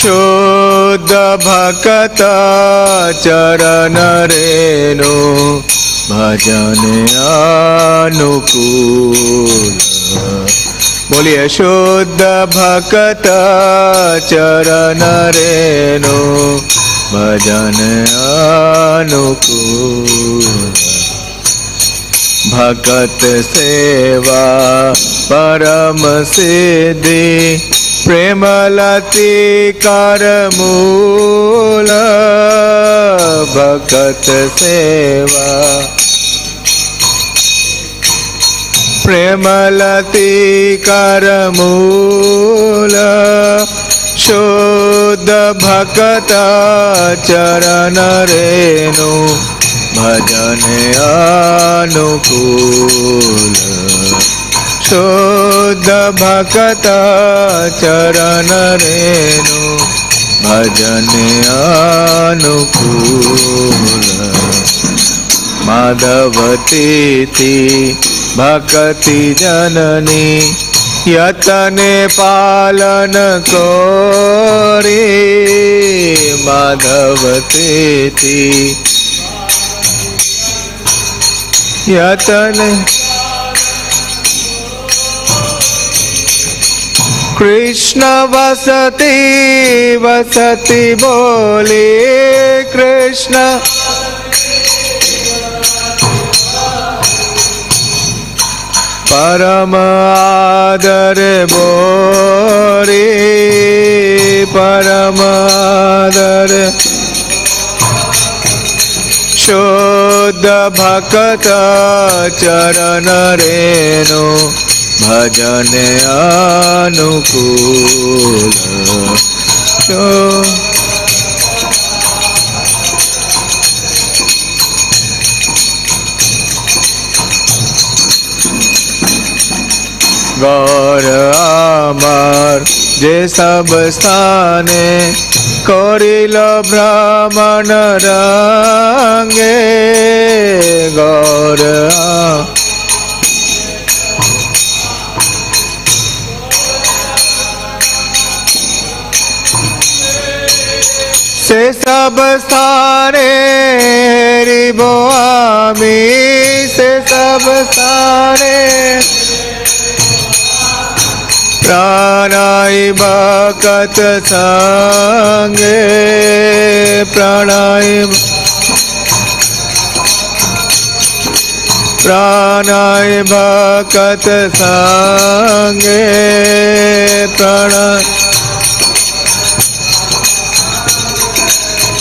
शुद्ध भक्त चरण रेणु भजन अनुकूल। बोलिए शुद्ध भक्त चरण रेणु भजन अनुकूल। भगत सेवा परम सिद्धि प्रेमलती कर मूल। भगत सेवा प्रेमलती कर मूल। शुद्ध भगत चरण रेणु भजन अनुकूल। शुद्ध भगत चरण रेणु भजन अनुकूल। माधवतीति भक्ति जननी यतने पालन कोरी। माधवतीति यतने कृष्ण वसति वसति बोले कृष्ण। परम आदर बोरे परम आदर। शुद्ध भक्त चरण रेणु भजन अनुकूल। गौर अमर जे सब स्थाने करिल भ्रमण रंगे। गौर से सब स्थाने रिबो आमी। से सब स्थाने प्राणाय भक्त संगे। प्राणाय प्राणाय भक्त संगे। प्राणाय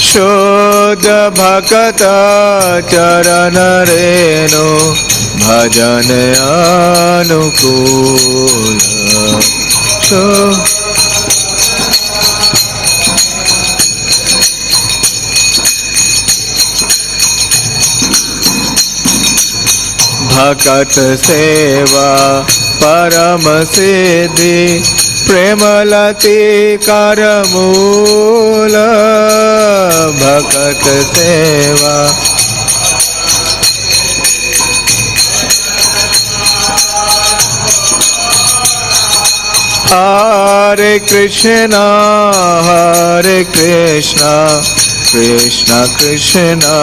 शुद्ध भक्त चरण रेणु भजन अनुकूल। भगत सेवा परम सिद्धि प्रेमलती कर मूल। भगत सेवा हरे कृष्णा कृष्णा कृष्णा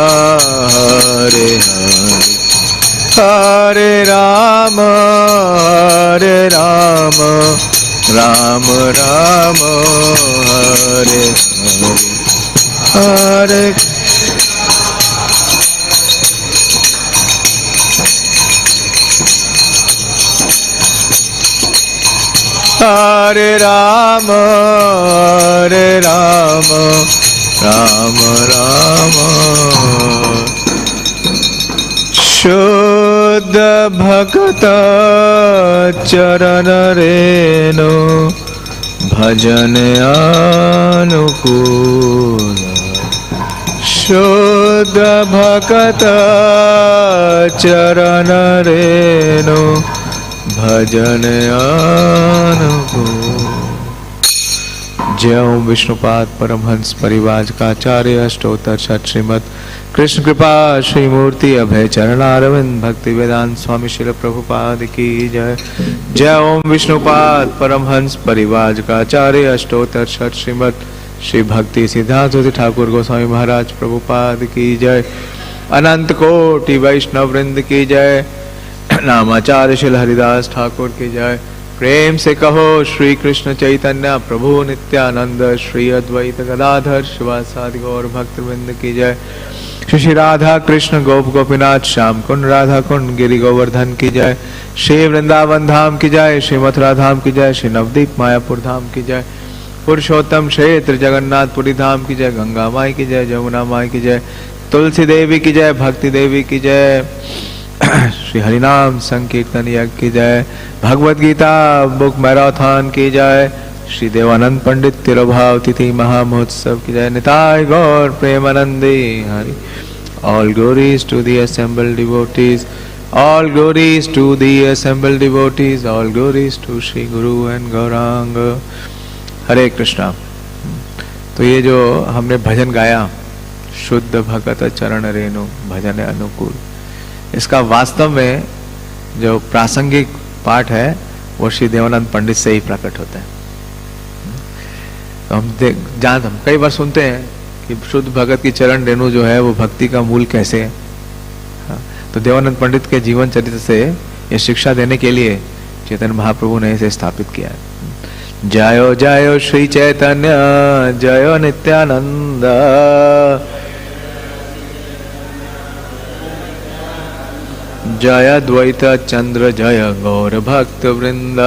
हरे हरे। हरे राम राम राम हरे हरे। हरे हरे राम राम राम। शुद्ध भक्त चरण रेणु भजन अनुकूल। शुद्ध भक्त चरण रेणु भजन अनुकूल। जय ओम विष्णुपाद परमहंस परिवार का आचार्य अष्टोत्तर शत श्रीमद कृष्ण कृपा श्री मूर्ति अभय चरणारविंद भक्ति वेदांत स्वामी श्रील प्रभुपाद की जय। जय ओम विष्णुपाद परमहंस परिवार का आचार्य अष्टोत्तर शत श्रीमद श्री भक्ति सिद्धांत ठाकुर गोस्वामी महाराज प्रभुपाद की जय। अनंत कोटि वैष्णव वृंद की जय। नामाचार्य श्री हरिदास ठाकुर की जय। प्रेम से कहो श्री कृष्ण चैतन्य प्रभु नित्यानंद श्री अद्वैत गदाधर शिवासादि गौर भक्त वृंद की जय। श्री राधा कृष्ण गोप गोपीनाथ श्याम कुंड राधा कुंड गिरि गोवर्धन की जय। श्री वृंदावन धाम की जय। श्री मथुरा धाम की जय। श्री नवदीप मायापुर धाम की जय। पुरुषोत्तम क्षेत्र जगन्नाथपुरी धाम की जय। गंगा माई की जय। जमुना माई की जय। तुलसी देवी की जय। भक्ति देवी की जय। श्री हरिनाम संकीर्तन यज्ञ की जय। भगवत गीता बुक मैराथन की जय। श्री देवानंद पंडित तिरुभाव तिथि महामहोत्सव की जय। निताय गौर Premanandi Hari. All glories to the assembled devotees. All glories to the assembled devotees. All glories to Shri Guru and Gauranga. हरे कृष्णा। तो ये जो हमने भजन गाया, शुद्ध भगत चरण रेणु भजन अनुकूल, इसका वास्तव में जो प्रासंगिक पाठ है वो श्री देवानंद पंडित से ही प्रकट होता है। तो हम कई बार सुनते हैं कि शुद्ध भगत की चरण रेणु जो है वो भक्ति का मूल कैसे है। तो देवानंद पंडित के जीवन चरित्र से ये शिक्षा देने के लिए चैतन्य महाप्रभु ने इसे स्थापित किया है। जयो जयो श्री चैतन्य जयो नित्यानंद। जय द्वैत चंद्र जय गौर भक्त वृंद।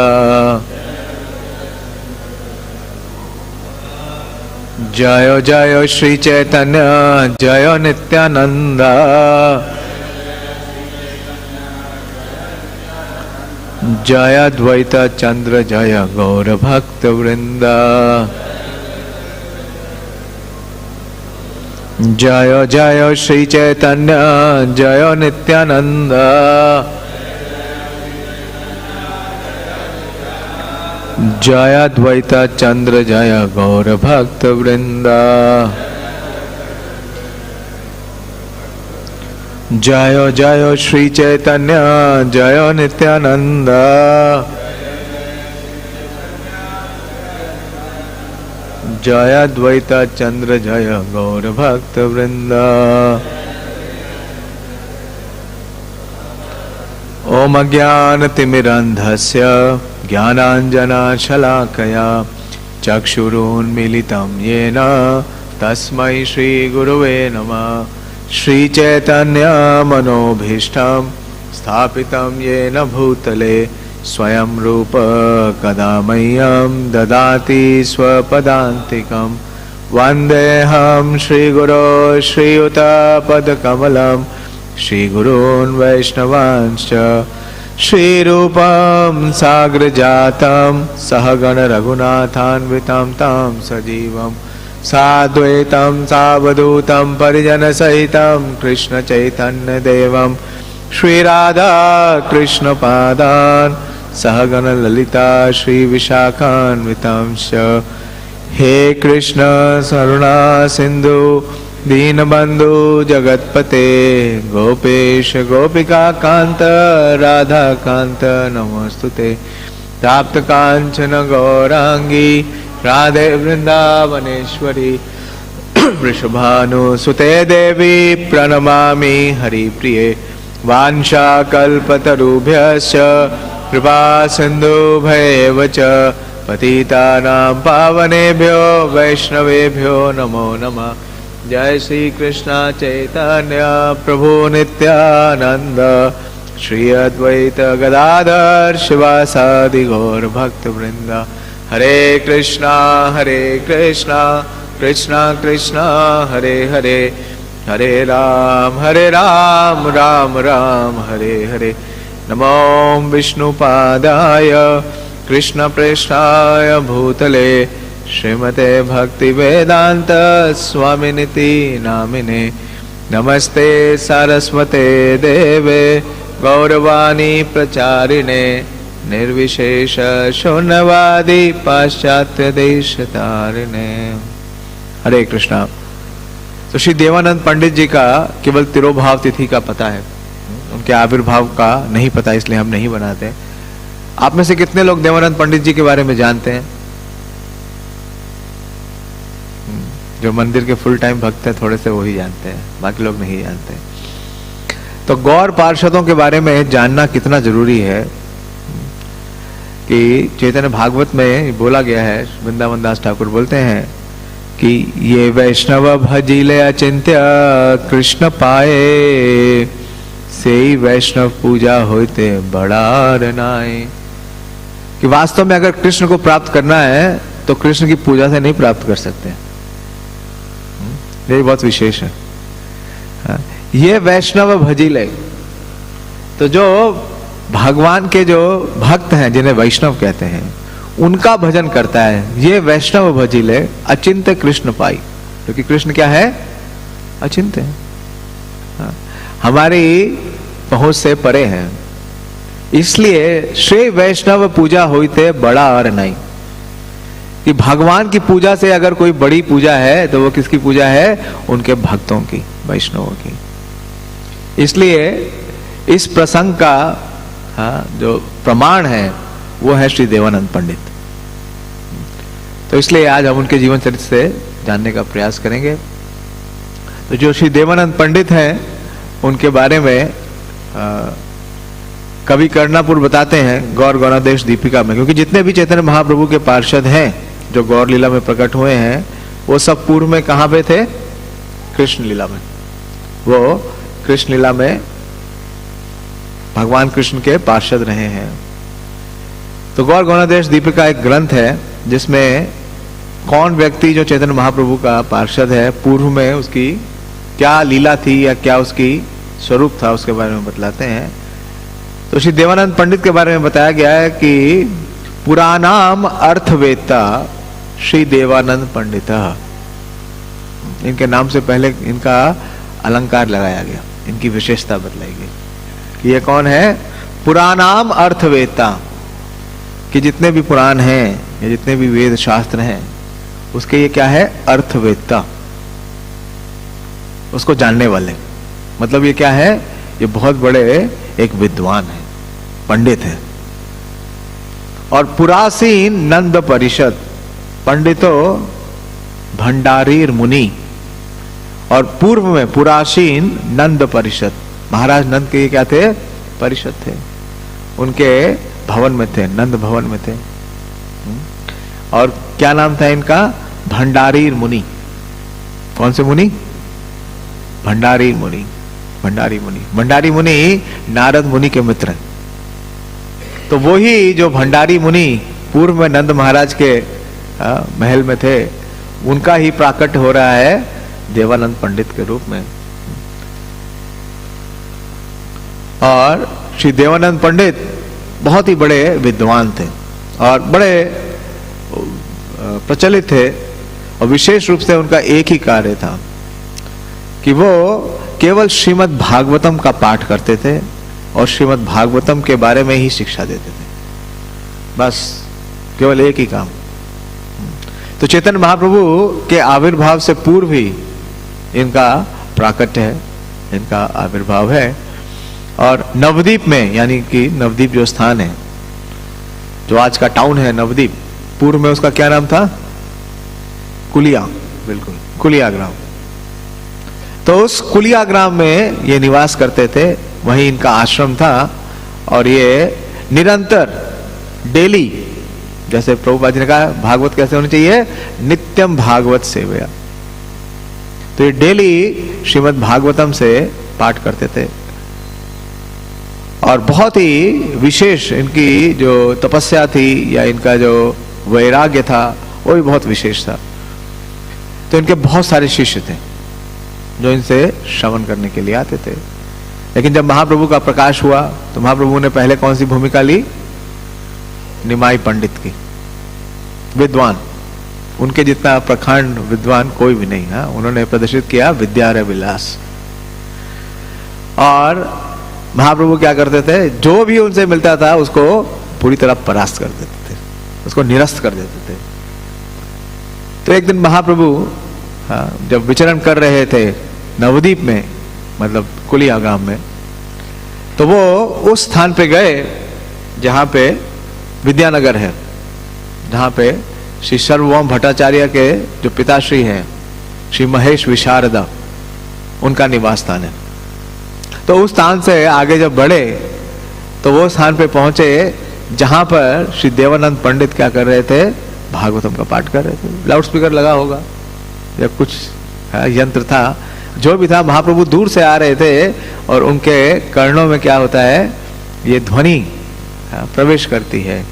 जय जय श्री चैतन्य जय नित्यानंद। जय द्वैत चंद्र जय गौर भक्त वृंद। जय जय श्री चैतन्य जय नित्यानंद। जय द्वैत चंद्र जय गौर भक्त वृंद। जय जय श्री चैतन्य जय नित्यानंद। जय द्वैत चंद्र जय गौर भक्त वृंद। ओम अज्ञानतिमिरन्धस्य ज्ञानाञ्जनशलाकया चक्षुरुन्मीलितं येन तस्मै श्रीगुरवे नमः। श्रीचैतन्य मनोभीष्टं स्थापितं येन भूतले स्वयं रूप कदा मह्यं ददाति स्वपदान्तिकं। वन्देऽहं श्रीगुरो श्रीयुतपदकमलं श्रीगुरून् वैष्णवांश्च। श्रीरूपं साग्रजातं सहगण रघुनाथान्वितं तं सजीवं साद्वैतं सावधूतं परिजनसहितं कृष्ण चैतन्य देवं श्रीराधा कृष्ण पादान् सहगण ललिता श्री विशाखान्वितं च। हे कृष्ण करुणा सिंधु दीनबंधु जगतपते गोपेश गोपिका कांत राधा कांत नमोस्तुते। ताप्त कांचन गौरांगी राधे वृंदावनेश्वरी वृषभानुसुते देवी प्रणमामि हरिप्रिये। वाञ्छाकल्पतरुभ्यश्च कृपा सिन्धुभ्येव च पतितानां पावनेभ्यो वैष्णवेभ्यो नमो नमः। जय श्री कृष्ण चैतन्य प्रभु नित्यानंद श्री अद्वैत गदाधर शिवासादि गौर भक्त वृंद। हरे कृष्णा कृष्णा कृष्णा हरे हरे हरे राम राम राम हरे हरे। नमो विष्णुपादाय कृष्ण प्रेष्ठाय भूतले श्रीमते भक्ति वेदांत स्वामिनिति नामिने। नमस्ते सारस्वते देवे गौरवाणी प्रचारिणे निर्विशेष शून्यवादी पाश्चात्य देश तारिणे। हरे कृष्णा। तो श्री देवानंद पंडित जी का केवल तिरोभाव तिथि का पता है, उनके आविर्भाव का नहीं पता, इसलिए हम नहीं बनाते। आप में से कितने लोग देवानंद पंडित जी के बारे में जानते हैं? जो मंदिर के फुल टाइम भक्त हैं थोड़े से वही जानते हैं, बाकी लोग नहीं जानते। तो गौर पार्षदों के बारे में जानना कितना जरूरी है कि चैतन्य भागवत में बोला गया है, वृंदावन दास ठाकुर बोलते हैं कि ये वैष्णव भजिले अचिंत्य कृष्ण पाए, से ही वैष्णव पूजा होते बड़ा रनाए। कि वास्तव में अगर कृष्ण को प्राप्त करना है तो कृष्ण की पूजा से नहीं प्राप्त कर सकते। ये बहुत विशेष है। ये वैष्णव भजिले, तो जो भगवान के जो भक्त हैं जिन्हें वैष्णव कहते हैं उनका भजन करता है, ये वैष्णव भजिले अचिंत्य कृष्ण पाई। क्योंकि कृष्ण क्या है? अचिंत्य है, हमारी पहुंच से परे हैं। इसलिए श्री वैष्णव पूजा होते बड़ा और नहीं, कि भगवान की पूजा से अगर कोई बड़ी पूजा है तो वो किसकी पूजा है? उनके भक्तों की, वैष्णवों की। इसलिए इस प्रसंग का जो प्रमाण है वो है श्री देवानंद पंडित। तो इसलिए आज हम उनके जीवन चरित्र से जानने का प्रयास करेंगे। तो जो श्री देवानंद पंडित हैं उनके बारे में कवि कर्णापुर बताते हैं गौर गौणादेश दीपिका में, क्योंकि जितने भी चैतन्य महाप्रभु के पार्षद हैं जो गौर लीला में प्रकट हुए हैं वो सब पूर्व में कहां पे थे? कृष्ण लीला में। वो कृष्ण लीला में भगवान कृष्ण के पार्षद रहे हैं। तो गौर गौणादेश दीपिका एक ग्रंथ है जिसमें कौन व्यक्ति जो चैतन्य महाप्रभु का पार्षद है, पूर्व में उसकी क्या लीला थी या क्या उसकी स्वरूप था, उसके बारे में बतलाते हैं। तो श्री देवानंद पंडित के बारे में बताया गया है कि पुराणाम अर्थवेत्ता श्री देवानंद पंडित। इनके नाम से पहले इनका अलंकार लगाया गया, इनकी विशेषता बतलाई गई कि ये कौन है? पुराणाम अर्थवेत्ता, कि जितने भी पुराण हैं या जितने भी वेद शास्त्र हैं उसके ये क्या है? अर्थवेत्ता, उसको जानने वाले। मतलब ये क्या है? ये बहुत बड़े एक विद्वान है, पंडित है। और पुरासीन नंद परिषद, पंडितो भंडारीर मुनि। और पूर्व में पुरासीन नंद परिषद, महाराज नंद के क्या थे? परिषद थे, उनके भवन में थे, नंद भवन में थे। और क्या नाम था इनका? भंडारीर मुनि। कौन से मुनि? भंडारी मुनि। भंडारी मुनि, भंडारी मुनि नारद मुनि के मित्र। तो वही जो भंडारी मुनि पूर्व में नंद महाराज के महल में थे, उनका ही प्राकट्य हो रहा है देवानंद पंडित के रूप में। और श्री देवानंद पंडित बहुत ही बड़े विद्वान थे और बड़े प्रचलित थे। और विशेष रूप से उनका एक ही कार्य था कि वो केवल श्रीमद् भागवतम का पाठ करते थे और श्रीमद् भागवतम के बारे में ही शिक्षा देते थे, बस केवल एक ही काम। तो चैतन्य महाप्रभु के आविर्भाव से पूर्व ही इनका प्राकट्य है, इनका आविर्भाव है। और नवद्वीप में, यानी कि नवद्वीप जो स्थान है, जो आज का टाउन है नवद्वीप, पूर्व में उसका क्या नाम था? कुलिया, बिल्कुल कुलिया ग्राम। तो उस कुलिया ग्राम में ये निवास करते थे, वहीं इनका आश्रम था। और ये निरंतर डेली, जैसे प्रभुपाद जी ने कहा भागवत कैसे होनी चाहिए? नित्यम भागवत सेवया। तो ये डेली श्रीमद् भागवतम से पाठ करते थे। और बहुत ही विशेष इनकी जो तपस्या थी या इनका जो वैराग्य था वो भी बहुत विशेष था। तो इनके बहुत सारे शिष्य थे जो इनसे श्रवण करने के लिए आते थे। लेकिन जब महाप्रभु का प्रकाश हुआ तो महाप्रभु ने पहले कौन सी भूमिका ली? निमाई पंडित की, विद्वान। उनके जितना प्रखंड विद्वान कोई भी नहीं है। उन्होंने प्रदर्शित किया विद्यारय विलास। और महाप्रभु क्या करते थे? जो भी उनसे मिलता था उसको पूरी तरह परास्त कर देते थे, उसको निरस्त कर देते थे। तो एक दिन महाप्रभु जब विचरण कर रहे थे नवद्वीप में, मतलब कुलिया गांव में, तो वो उस स्थान पे गए जहां पे विद्यानगर है, जहां पे श्री सर्वभौम भट्टाचार्य के जो पिताश्री हैं श्री महेश विशारदा उनका निवास स्थान है। तो उस स्थान से आगे जब बढ़े तो वो स्थान पे पहुंचे जहां पर श्री देवानंद पंडित क्या कर रहे थे, भागवतम का पाठ कर रहे थे। लाउड स्पीकर लगा होगा या कुछ यंत्र था, जो भी था, महाप्रभु दूर से आ रहे थे और उनके कर्णों में क्या होता है, ये ध्वनि प्रवेश करती है।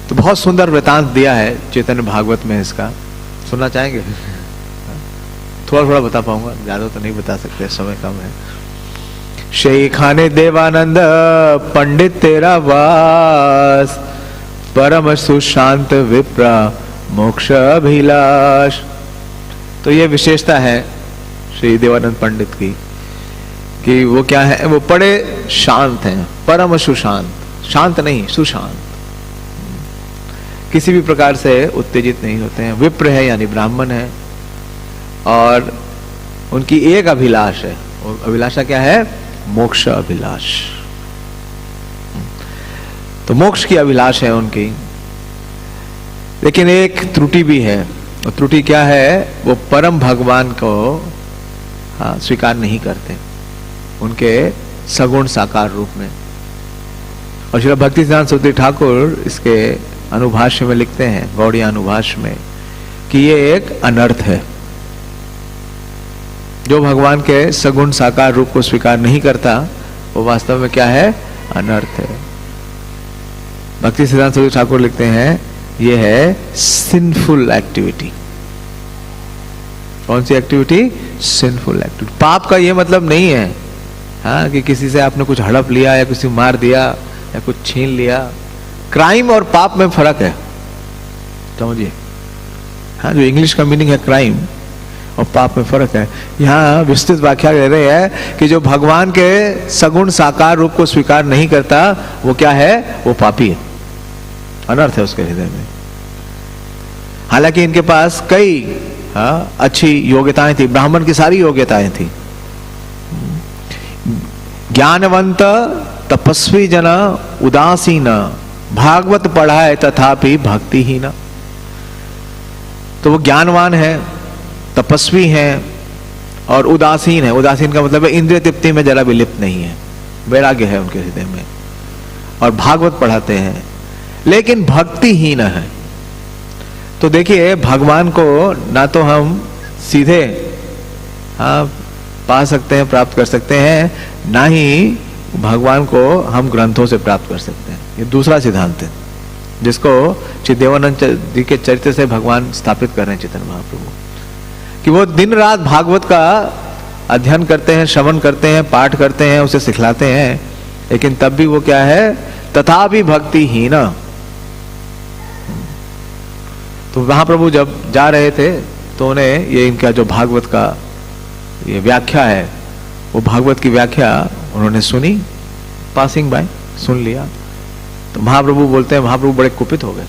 तो बहुत सुंदर वृतांत दिया है चैतन्य भागवत में, इसका सुनना चाहेंगे? थोड़ा थोड़ा बता पाऊंगा, ज्यादा तो नहीं बता सकते, समय कम है। शेखाने देवानंद पंडित तेरा वास, परम सुशांत विप्रा मोक्ष अभिलाष। तो ये विशेषता है श्री देवानंद पंडित की कि वो क्या है, वो बड़े शांत हैं, परम सुशांत, शांत नहीं सुशांत, किसी भी प्रकार से उत्तेजित नहीं होते हैं। विप्र है यानी ब्राह्मण है, और उनकी एक अभिलाष है, और अभिलाषा क्या है, मोक्ष अभिलाष। तो मोक्ष की अभिलाष है उनकी। लेकिन एक त्रुटि भी है, और त्रुटि क्या है, वो परम भगवान को स्वीकार नहीं करते उनके सगुण साकार रूप में। और श्री भक्ति सिद्धांत सूत्री ठाकुर इसके अनुभाष्य में लिखते हैं, गौड़िया अनुभाष्य में, कि ये एक अनर्थ है। जो भगवान के सगुण साकार रूप को स्वीकार नहीं करता वो वास्तव में क्या है, अनर्थ है। भक्ति सिद्धांत सूत्री ठाकुर लिखते हैं ये है सिंफुल एक्टिविटी। कौन सी एक्टिविटी? Sinful activity. पाप का ये मतलब नहीं है हाँ कि किसी से आपने कुछ हड़प लिया या किसी मार दिया या कुछ छीन लिया। क्राइम और पाप में फर्क है, समझिए। हाँ, जो इंग्लिश का मीनिंग है क्राइम और पाप में फर्क है। यहाँ विस्तृत व्याख्या दे रहे हैं कि जो भगवान के सगुण साकार रूप को स्वीकार नहीं करता वो क्या है, वो पापी है, अनर्थ है उसके हृदय में। हालांकि इनके पास कई अच्छी योग्यताएं थी, ब्राह्मण की सारी योग्यताएं थी। ज्ञानवंत तपस्वी जना उदासीन, भागवत पढ़ाए तथापि भक्तिहीन। तो वो ज्ञानवान है, तपस्वी है और उदासीन है। उदासीन का मतलब है इंद्रिय तृप्ति में जरा भी लिप्त नहीं है, वैराग्य है उनके हृदय में, और भागवत पढ़ाते हैं लेकिन भक्तिहीन है। तो देखिए, भगवान को ना तो हम सीधे पा सकते हैं, प्राप्त कर सकते हैं, ना ही भगवान को हम ग्रंथों से प्राप्त कर सकते हैं। ये दूसरा सिद्धांत है जिसको श्री देवानंद जी के चरित्र से भगवान स्थापित कर रहे हैं चैतन्य महाप्रभु, कि वो दिन रात भागवत का अध्ययन करते हैं, श्रवण करते हैं, पाठ करते हैं, उसे सिखलाते हैं, लेकिन तब भी वो क्या है, तथापि भक्तिहीन। तो महाप्रभु जब जा रहे थे तो उन्हें ये इनका जो भागवत का ये व्याख्या है, वो भागवत की व्याख्या उन्होंने सुनी, पासिंग बाय सुन लिया। तो महाप्रभु बोलते हैं, महाप्रभु बड़े कुपित हो गए।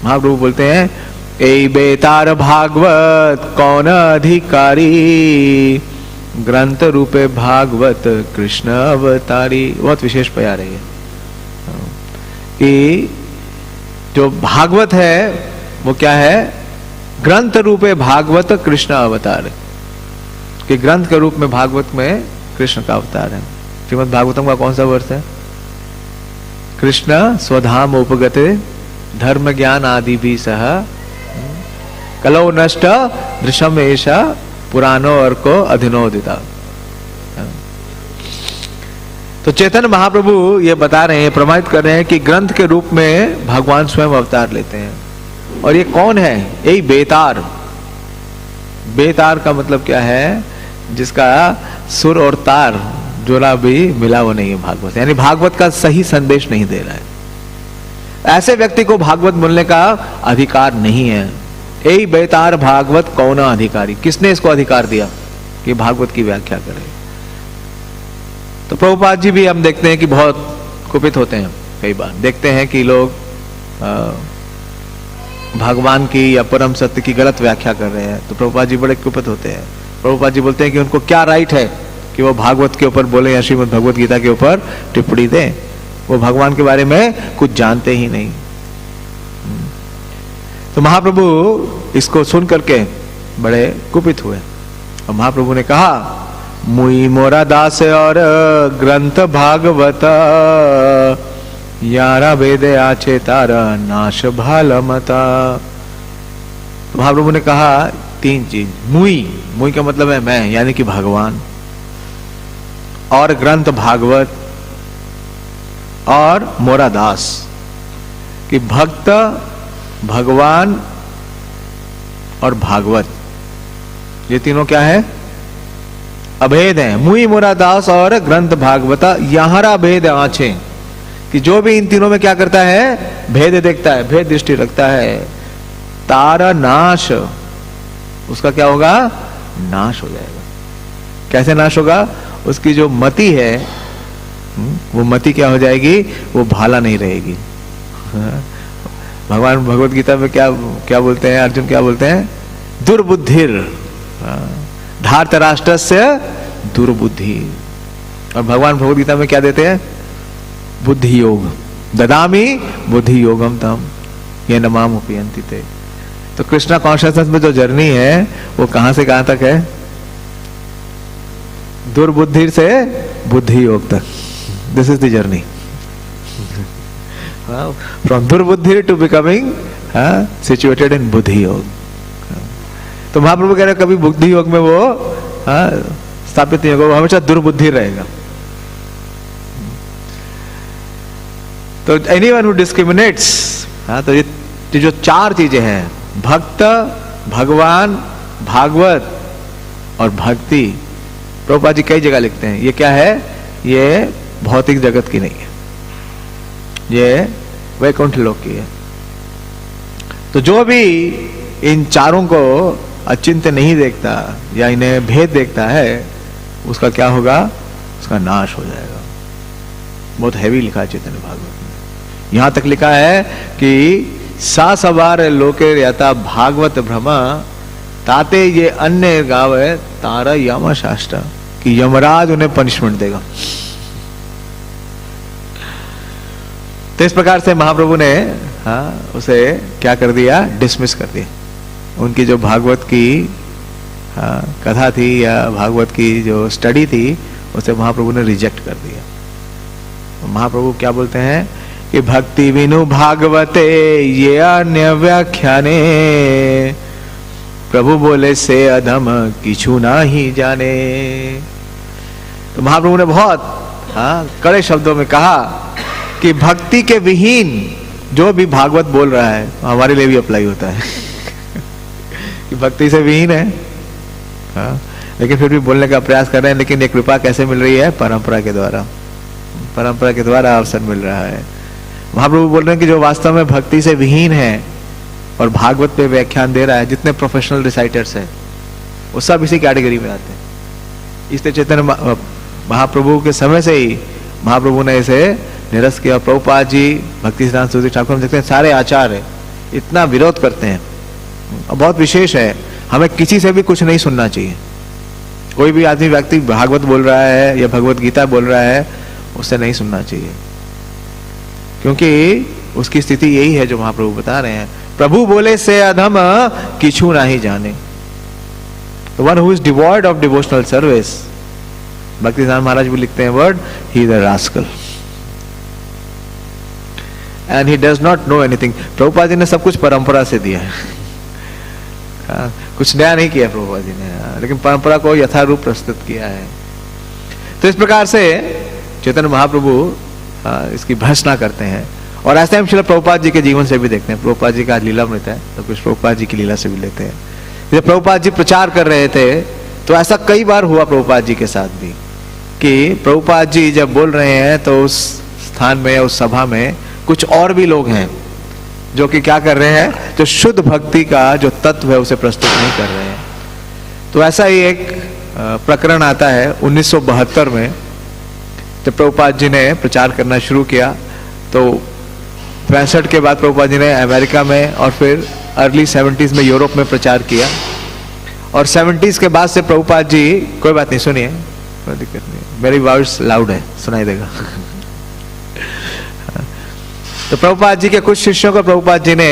महाप्रभु बोलते हैं, ए बेतार भागवत कौन अधिकारी, ग्रंथ रूपे भागवत कृष्ण अवतारी। बहुत विशेष प्यार है ये, कि जो भागवत है वो क्या है, ग्रंथ रूपे भागवत कृष्ण अवतार, कि ग्रंथ के रूप में भागवत में कृष्ण का अवतार है। श्रीमद् भागवतम का कौन सा वर्ष है? कृष्ण स्वधाम उपगते धर्म ज्ञान आदि भी सह कलौ नष्ट दृश्यम एषा पुराणो अर्को अधिनोदिता। तो चैतन्य महाप्रभु ये बता रहे हैं, प्रमाणित कर रहे हैं कि ग्रंथ के रूप में भगवान स्वयं अवतार लेते हैं। और ये कौन है? यही बेतार। बेतार का मतलब क्या है? जिसका सुर और तार जोड़ा भी मिला वो नहीं है भागवत, यानी भागवत का सही संदेश नहीं दे रहा है। ऐसे व्यक्ति को भागवत बोलने का अधिकार नहीं है। यही बेतार भागवत कौन अधिकारी, किसने इसको अधिकार दिया कि भागवत की व्याख्या करे? तो प्रभुपाद जी भी हम देखते हैं कि बहुत कुपित होते हैं। कई बार देखते हैं कि लोग भगवान की या परम सत्य की गलत व्याख्या कर रहे हैं, तो प्रभुपाद जी बड़े कुपित होते हैं। प्रभुपाद जी बोलते हैं कि उनको क्या राइट है कि वो भागवत के ऊपर बोले या श्रीमद् भगवत गीता के ऊपर टिप्पणी दें? वो भगवान के बारे में कुछ जानते ही नहीं। तो महाप्रभु इसको सुन करके बड़े कुपित हुए और महाप्रभु ने कहा, मुई मोरा दास और ग्रंथ भागवत, यारा वेद आचे तारा नाश भाल मता। तो महाप्रभु ने कहा 3 चीज। मुई का मतलब है मैं, यानी कि भगवान, और ग्रंथ भागवत, और मोरा दास, कि भक्त, भगवान और भागवत, ये तीनों क्या है? अभेद है। मुई मोरा दास और ग्रंथ भागवता यहारा भेद आंचे, कि जो भी इन तीनों में क्या करता है? भेद देखता है, भेद दृष्टि रखता है। तारा नाश, उसका क्या होगा? नाश हो जाएगा। कैसे नाश होगा? उसकी जो मति है वो मति क्या हो जाएगी? वो भाला नहीं रहेगी। भगवान भगवत गीता में क्या बोलते हैं? अर्जुन क्या बोलते हैं? दुर्बुद्धिर धार्तराष्ट्रस्य दुर्बुद्धि। और भगवान भगवत गीता में क्या देते हैं? बुद्धि योग ददामी बुद्धि योगम तम ये नमाम उपयंति ते। तो कृष्णा कॉन्शियसनेस में जो जर्नी है वो कहां से कहां तक है? दुर्बुद्धि से बुद्धि योग तक। This is the journey from durbuddhi to becoming situated in buddhi yoga. तो महाप्रभु कह रहे कभी बुद्धि योग में वो स्थापित नहीं होगा, वो हमेशा दुर्बुद्धि रहेगा। तो एनीवन हु डिस्क्रिमिनेट्स, तो ये जो 4 चीजें हैं, भक्त, भगवान, भागवत और भक्ति, प्रभुपाद जी कई जगह लिखते हैं। ये क्या है? ये भौतिक जगत की नहीं है, ये वैकुंठ लोक की है। तो जो भी इन चारों को अचिंत्य नहीं देखता या इन्हें भेद देखता है, उसका क्या होगा? उसका नाश हो जाएगा। बहुत हैवी लिखा है चैतन्य भागवत में। यहां तक लिखा है कि सा सवार लोके यथा भागवत भ्रमा ताते ये अन्य गाव है तारा यम शास्त्र, कि यमराज उन्हें पनिशमेंट देगा। तो इस प्रकार से महाप्रभु ने उसे क्या कर दिया? डिसमिस कर दिया। उनकी जो भागवत की कथा थी या भागवत की जो स्टडी थी उसे महाप्रभु ने रिजेक्ट कर दिया। महाप्रभु क्या बोलते हैं कि भक्ति विनु भागवते ये अन्य व्याख्याने, प्रभु बोले से अधम किछु ना ही जाने। तो महाप्रभु ने बहुत कड़े शब्दों में कहा कि भक्ति के विहीन जो भी भागवत बोल रहा है, हमारे लिए भी अप्लाई होता है कि भक्ति से विहीन है, लेकिन फिर भी बोलने का प्रयास कर रहे हैं। लेकिन ये कृपा कैसे मिल रही है? परंपरा के द्वारा, परंपरा के द्वारा अवसर मिल रहा है। महाप्रभु बोल रहे हैं कि जो वास्तव में भक्ति से विहीन है और भागवत पे व्याख्यान दे रहा है, जितने प्रोफेशनल रिसाइटर्स हैं वो सब इसी कैटेगरी में आते हैं। इसलिए चैतन्य महाप्रभु के समय से ही महाप्रभु ने इसे निरस्त किया। प्रभुपाद जी, भक्ति सिद्धांत सूर्य ठाकुर, हम देखते हैं सारे आचार्य इतना विरोध करते हैं। और बहुत विशेष है, हमें किसी से भी कुछ नहीं सुनना चाहिए। कोई भी आदमी व्यक्ति भागवत बोल रहा है या भगवत गीता बोल रहा है, उससे नहीं सुनना चाहिए, क्योंकि उसकी स्थिति यही है जो महाप्रभु बता रहे हैं। प्रभु बोले से अधम किछु नहीं जाने। The one who is devoid of devotional service, भक्ति सिद्धांत महाराज भी लिखते हैं word, he is a rascal and he does not know anything। Prabhupada ji ने सब कुछ परंपरा से दिया है, कुछ नया नहीं किया प्रभुपाद जी ने, लेकिन परंपरा को यथारूप प्रस्तुत किया है। तो इस प्रकार से चैतन्य महाप्रभु इसकी भर्त्सना करते हैं। और ऐसे हम श्रील प्रभुपाद जी के जीवन से भी देखते हैं। प्रभुपाद जी का लीलामृत है, तो कुछ प्रभुपाद जी की लीला से भी लेते हैं। जब प्रभुपाद जी प्रचार कर रहे थे तो ऐसा कई बार हुआ प्रभुपाद जी के साथ भी, कि प्रभुपाद जी जब बोल रहे हैं तो उस स्थान में, उस सभा में कुछ और भी लोग हैं जो कि क्या कर रहे हैं? जो शुद्ध भक्ति का जो तत्व है उसे प्रस्तुत नहीं कर रहे हैं। तो ऐसा ही एक प्रकरण आता है 1972 में, जब प्रभुपाद जी ने प्रचार करना शुरू किया। तो 65 के बाद प्रभुपाद जी ने अमेरिका में और फिर अर्ली 70s में यूरोप में प्रचार किया। और 70s के बाद से प्रभुपाद जी, कोई बात नहीं, सुनिए, कोई दिक्कत नहीं, मेरी वॉइस लाउड है, सुनाई देगा। तो प्रभुपाद जी के कुछ शिष्यों को प्रभुपाद जी ने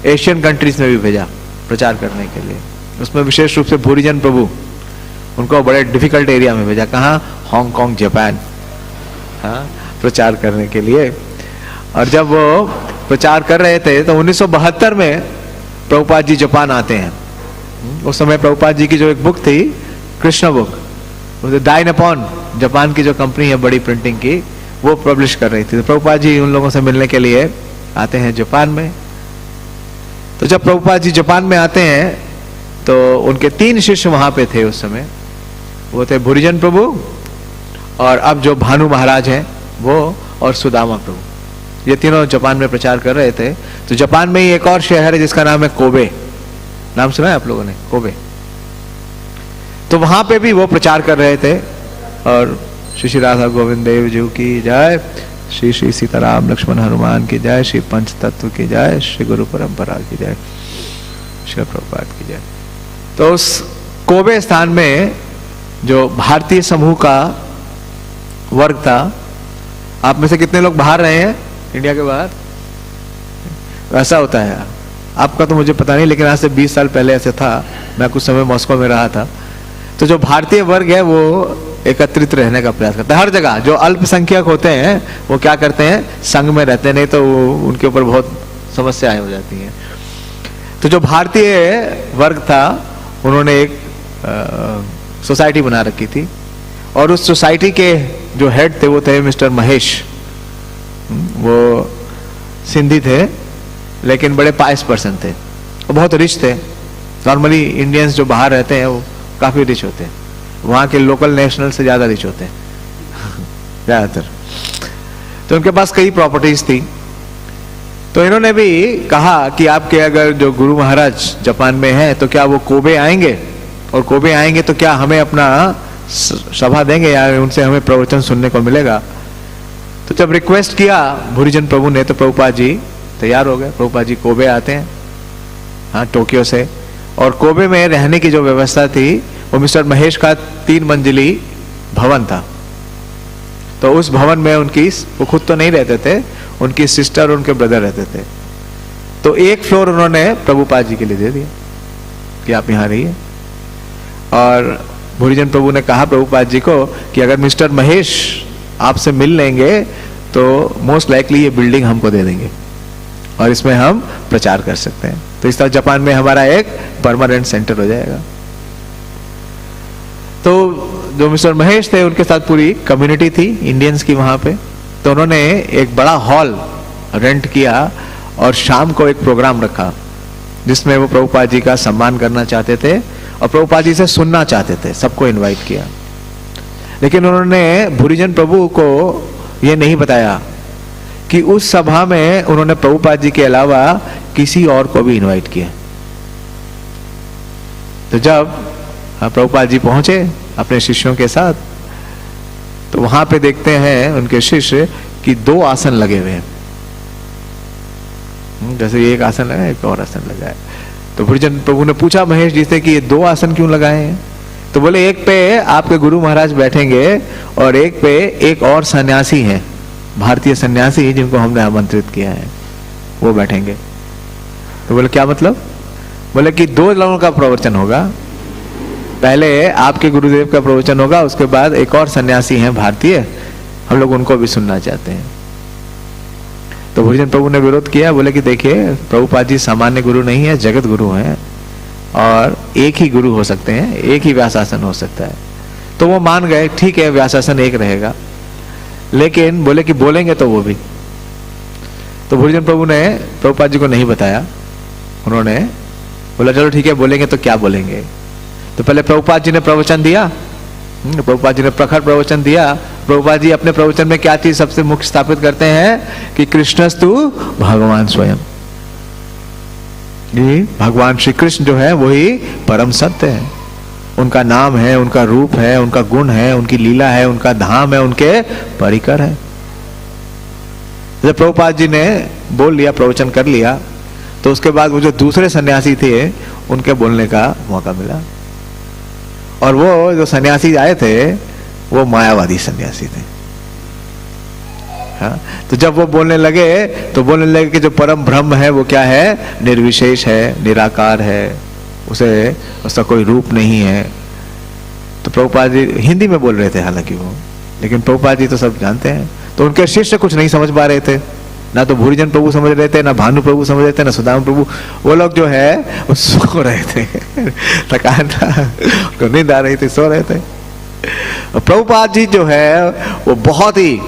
एशियन कंट्रीज में भी भेजा, प्रचार करने के लिए। उसमें विशेष रूप से भूरिजन प्रभु, उनको बड़े डिफिकल्ट एरिया में भेजा। कहाँ? हांगकांग, जापान, हाँ, प्रचार करने के लिए। और जब वो प्रचार कर रहे थे तो 1972 में प्रभुपाद जी जापान आते हैं। उस समय प्रभुपाद जी की जो एक बुक थी, कृष्ण बुक, डाइनपॉन जापान की जो कंपनी है बड़ी प्रिंटिंग की, वो पब्लिश कर रही थी। तो प्रभुपाद जी उन लोगों से मिलने के लिए आते हैं जापान में। तो जब प्रभुपाद जी जापान में आते हैं तो उनके 3 शिष्य वहां पे थे उस समय। वो थे भूरिजन प्रभु, और अब जो भानु महाराज हैं वो, और सुदामा प्रभु। ये तीनों जापान में प्रचार कर रहे थे। तो जापान में ही एक और शहर है जिसका नाम है कोबे। नाम सुना है आप लोगों ने? कोबे। तो वहां पे भी वो प्रचार कर रहे थे। और श्री श्री राधा गोविंद देव जी की जय, श्री श्री सीताराम लक्ष्मण हनुमान की जय, श्री पंच तत्व की जय, श्री गुरु परंपरा की जय, श्री प्रभुपाद की जय। तो उस कोबे स्थान में जो भारतीय समूह का वर्ग था, आप में से कितने लोग बाहर रहे हैं इंडिया के बाहर? ऐसा होता है, आपका तो मुझे पता नहीं, लेकिन आज से 20 साल पहले ऐसे था। मैं कुछ समय मॉस्को में रहा था। तो जो भारतीय वर्ग है वो एकत्रित रहने का प्रयास करता है हर जगह। जो अल्पसंख्यक होते हैं वो क्या करते हैं? संघ में रहते, नहीं तो उनके ऊपर बहुत समस्याएं हो जाती हैं। तो जो भारतीय वर्ग था, उन्होंने एक सोसाइटी बना रखी थी, और उस सोसाइटी के जो हेड थे वो थे मिस्टर महेश। वो सिंधी थे, लेकिन बड़े पायस पर्सन थे, वो बहुत रिच थे। नॉर्मली इंडियंस जो बाहर रहते हैं वो काफी रिच होते हैं, वहाँ के लोकल नेशनल से ज्यादा रिच होते हैं ज्यादातर। तो उनके पास कई प्रॉपर्टीज थी। तो इन्होंने भी कहा कि आपके अगर जो गुरु महाराज जापान में हैं तो क्या वो कोबे आएंगे, और कोबे आएंगे तो क्या हमें अपना सभा देंगे या उनसे हमें प्रवचन सुनने को मिलेगा। तो जब रिक्वेस्ट किया भूरिजन प्रभु ने तो प्रभुपाद जी तैयार हो गए। प्रभुपाद जी कोबे आते हैं, हाँ, टोक्यो से। और कोबे में रहने की जो व्यवस्था थी वो मिस्टर महेश का 3 मंजिली भवन था। तो उस भवन में उनकी, वो खुद तो नहीं रहते थे, उनकी सिस्टर और उनके ब्रदर रहते थे। तो एक फ्लोर उन्होंने प्रभुपाद जी के लिए दे दिया कि आप यहाँ रहिए। और भूरिजन प्रभु ने कहा प्रभुपाद जी को कि अगर मिस्टर महेश आपसे मिल लेंगे तो मोस्ट लाइकली ये बिल्डिंग हमको दे देंगे और इसमें हम प्रचार कर सकते हैं। तो इस तरह जापान में हमारा एक परमानेंट सेंटर हो जाएगा। तो जो मिस्टर महेश थे उनके साथ पूरी कम्युनिटी थी इंडियंस की वहां पे। तो उन्होंने एक बड़ा हॉल रेंट किया और शाम को एक प्रोग्राम रखा जिसमें वो प्रभुपाद जी का सम्मान करना चाहते थे और प्रभुपाद जी से सुनना चाहते थे। सबको इनवाइट किया, लेकिन उन्होंने भूरिजन प्रभु को ये नहीं बताया कि उस सभा में उन्होंने प्रभुपाद जी के अलावा किसी और को भी इनवाइट किया। तो जब प्रभुपाद जी पहुंचे अपने शिष्यों के साथ, तो वहां पे देखते हैं उनके शिष्य कि 2 आसन लगे हुए हैं। जैसे एक आसन लगा, एक और आसन लगा है। तो भूरिजन प्रभु ने पूछा महेश जी से कि ये 2 आसन क्यों लगाए हैं? तो बोले एक पे आपके गुरु महाराज बैठेंगे और एक पे एक और सन्यासी हैं, भारतीय सन्यासी जिनको हमने आमंत्रित किया है, वो बैठेंगे। तो बोले क्या मतलब? बोले कि 2 लोगों का प्रवचन होगा, पहले आपके गुरुदेव का प्रवचन होगा, उसके बाद एक और सन्यासी हैं भारतीय, हम लोग उनको भी सुनना चाहते हैं। तो भूरिजन प्रभु ने विरोध किया, बोले कि देखिए प्रभुपाद जी सामान्य गुरु नहीं है, जगत गुरु हैं और एक ही गुरु हो सकते हैं, एक ही व्यासासन हो सकता है। तो वो मान गए, ठीक है व्यासासन एक रहेगा, लेकिन बोले कि बोलेंगे तो वो भी। तो भूरिजन प्रभु ने प्रभुपाद जी को नहीं बताया। उन्होंने बोला चलो ठीक है बोलेंगे तो क्या बोलेंगे। तो पहले प्रभुपाद जी ने प्रवचन दिया, प्रभुपाद जी ने प्रखर प्रवचन दिया। प्रभुपाद जी अपने प्रवचन में क्या चीज सबसे मुख्य स्थापित करते हैं कि कृष्णस्तु भगवान स्वयं, भगवान श्री कृष्ण जो है वही परम सत्य है। उनका नाम है, उनका रूप है, उनका गुण है, उनकी लीला है, उनका धाम है, उनके परिकर है। जब प्रभुपाद जी ने बोल लिया, प्रवचन कर लिया, तो उसके बाद वो जो दूसरे सन्यासी थे उनके बोलने का मौका मिला। और वो जो सन्यासी आए थे वो मायावादी सन्यासी थे। हाँ, तो जब वो बोलने लगे तो बोलने लगे कि जो परम ब्रह्म है वो क्या है, निर्विशेष है, निराकार है, उसे उसका कोई रूप नहीं है। तो प्रभुपाद जी हिंदी में बोल रहे थे हालांकि वो, लेकिन प्रभुपाद जी तो सब जानते हैं। तो उनके शिष्य कुछ नहीं समझ पा रहे थे, ना तो भूरीजन प्रभु समझ रहे थे, ना भानु प्रभु समझ रहे थे, ना सुदामा प्रभु। वो लोग जो है वो सो रहे थे, थकान था, उनको नींद आ रही थी, सो रहे थे। प्रभुपाद जी जो है वो बहुत ही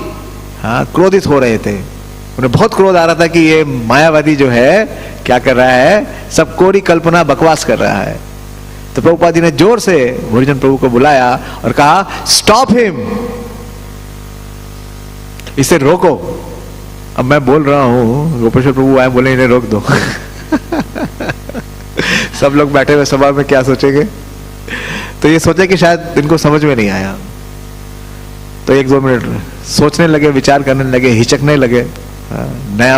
क्रोधित हो रहे थे। उन्हें बहुत क्रोध आ रहा था कि ये मायावादी जो है क्या कर रहा है, सब कोरी कल्पना बकवास कर रहा है। तो प्रभुपाद जी ने जोर से भूरीजन प्रभु को बुलाया और कहा, स्टॉप हिम, इसे रोको। अब मैं बोल रहा हूं, गोपेश्वर प्रभु आए, बोले इन्हें रोक दो। सब लोग बैठे हुए सभा में क्या सोचेंगे, तो ये सोचे कि शायद इनको समझ में नहीं आया। तो 1-2 मिनट सोचने लगे, विचार करने लगे, हिचकने लगे। नया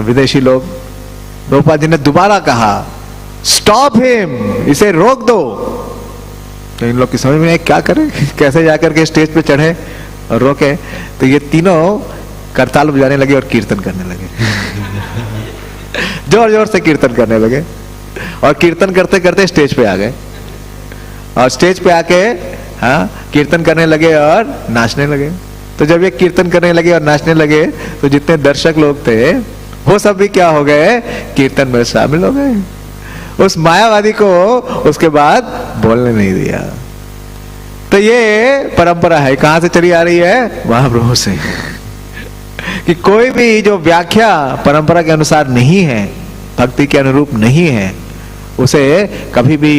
विदेशी लोग। प्रभुपाद जी ने दोबारा कहा, स्टॉप हिम, इसे रोक दो। तो इन लोग की समझ में नहीं क्या करें, कैसे जाकर के स्टेज पे चढ़े और रोके। तो ये तीनों करताल बजाने लगे और कीर्तन करने लगे। जोर जोर से कीर्तन करने लगे और कीर्तन करते करते स्टेज पे आ गए और स्टेज पे आके कीर्तन करने लगे और नाचने लगे। तो जब ये कीर्तन करने लगे और नाचने लगे तो जितने दर्शक लोग थे वो सब भी क्या हो गए, कीर्तन में शामिल हो गए। उस मायावादी को उसके बाद बोलने नहीं दिया। तो ये परंपरा है, कहां से चली आ रही है, महाप्रभु से। कि कोई भी जो व्याख्या परंपरा के अनुसार नहीं है, भक्ति के अनुरूप नहीं है, उसे कभी भी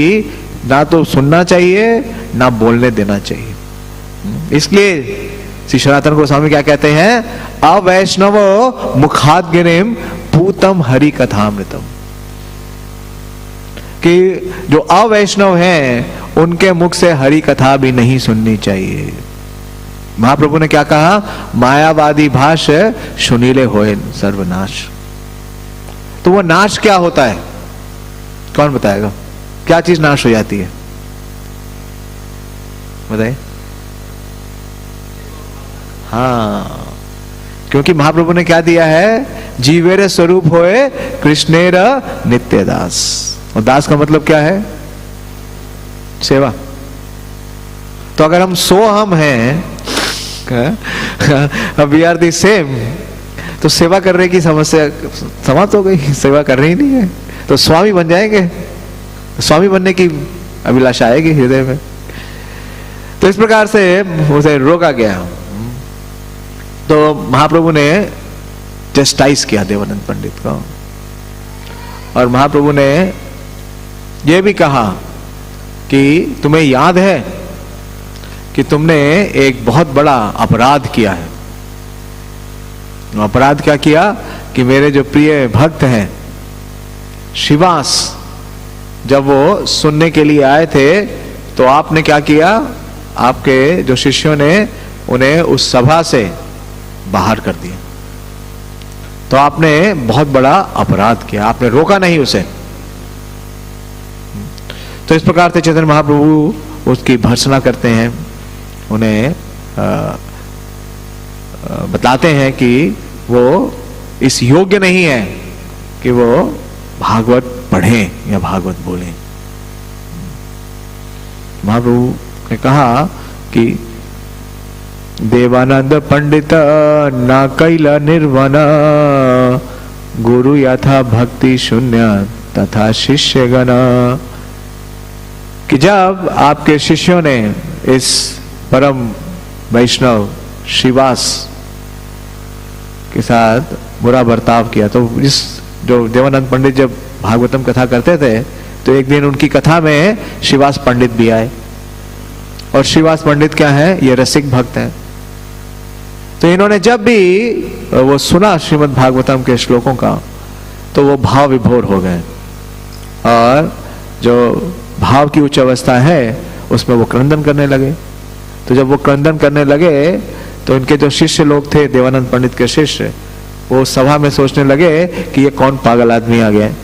ना तो सुनना चाहिए ना बोलने देना चाहिए। इसलिए श्री सनातन गोस्वामी क्या कहते हैं, अवैष्णवो मुखाद गिरिम पूतम हरि कथामृतम। कि जो अवैष्णव हैं उनके मुख से हरि कथा भी नहीं सुननी चाहिए। महाप्रभु ने क्या कहा, मायावादी भाष सुनीले होए सर्वनाश। तो वो नाश क्या होता है, कौन बताएगा, क्या चीज नाश हो जाती है, बताइए। हाँ, क्योंकि महाप्रभु ने क्या दिया है, जीवेर स्वरूप होए कृष्णेर नित्य दास। और दास का मतलब क्या है, सेवा। तो अगर हम सोहम हैं, वी आर दी सेम, तो सेवा करने की समस्या समाप्त हो गई, सेवा कर रही नहीं है तो स्वामी बन जाएंगे, स्वामी बनने की अभिलाषा आएगी हृदय में। तो इस प्रकार से उसे रोका गया। तो महाप्रभु ने जस्टाइज किया देवानंद पंडित को, और महाप्रभु ने यह भी कहा कि तुम्हें याद है कि तुमने एक बहुत बड़ा अपराध किया है। अपराध क्या किया कि मेरे जो प्रिय भक्त हैं शिवास, जब वो सुनने के लिए आए थे तो आपने क्या किया, आपके जो शिष्यों ने उन्हें उस सभा से बाहर कर दिया। तो आपने बहुत बड़ा अपराध किया, आपने रोका नहीं उसे। तो इस प्रकार से चैतन्य महाप्रभु उसकी भर्त्सना करते हैं, उन्हें बताते हैं कि वो इस योग्य नहीं है कि वो भागवत पढ़ें या भागवत बोलें। महाप्रभु ने कहा कि देवानंद पंडित ना कैला निर्वन, गुरु यथा भक्ति शून्य तथा शिष्य गण। कि जब आपके शिष्यों ने इस परम वैष्णव श्रीवास के साथ बुरा बर्ताव किया, तो इस जो देवानंद पंडित जब भागवतम कथा करते थे तो एक दिन उनकी कथा में श्रीवास पंडित भी आए। और श्रीवास पंडित क्या है, ये रसिक भक्त हैं। तो इन्होंने जब भी वो सुना श्रीमद् भागवतम के श्लोकों का तो वो भाव विभोर हो गए, और जो भाव की उच्च अवस्था है उसमें वो क्रंदन करने लगे। तो जब वो क्रंदन करने लगे तो इनके जो शिष्य लोग थे, देवानंद पंडित के शिष्य, वो सभा में सोचने लगे कि ये कौन पागल आदमी आ गया है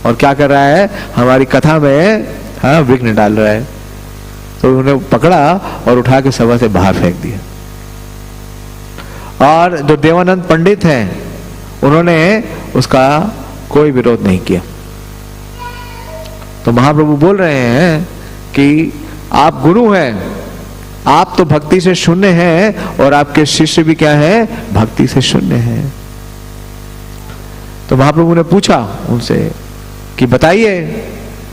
और क्या कर रहा है, हमारी कथा में विघ्न डाल रहा है। तो उन्हें पकड़ा और उठा के सभा से बाहर फेंक दिया। और जो देवानंद पंडित हैं उन्होंने उसका कोई विरोध नहीं किया। तो महाप्रभु बोल रहे हैं कि आप गुरु हैं, आप तो भक्ति से शून्य हैं और आपके शिष्य भी क्या है, भक्ति से शून्य हैं। तो महाप्रभु ने पूछा उनसे कि बताइए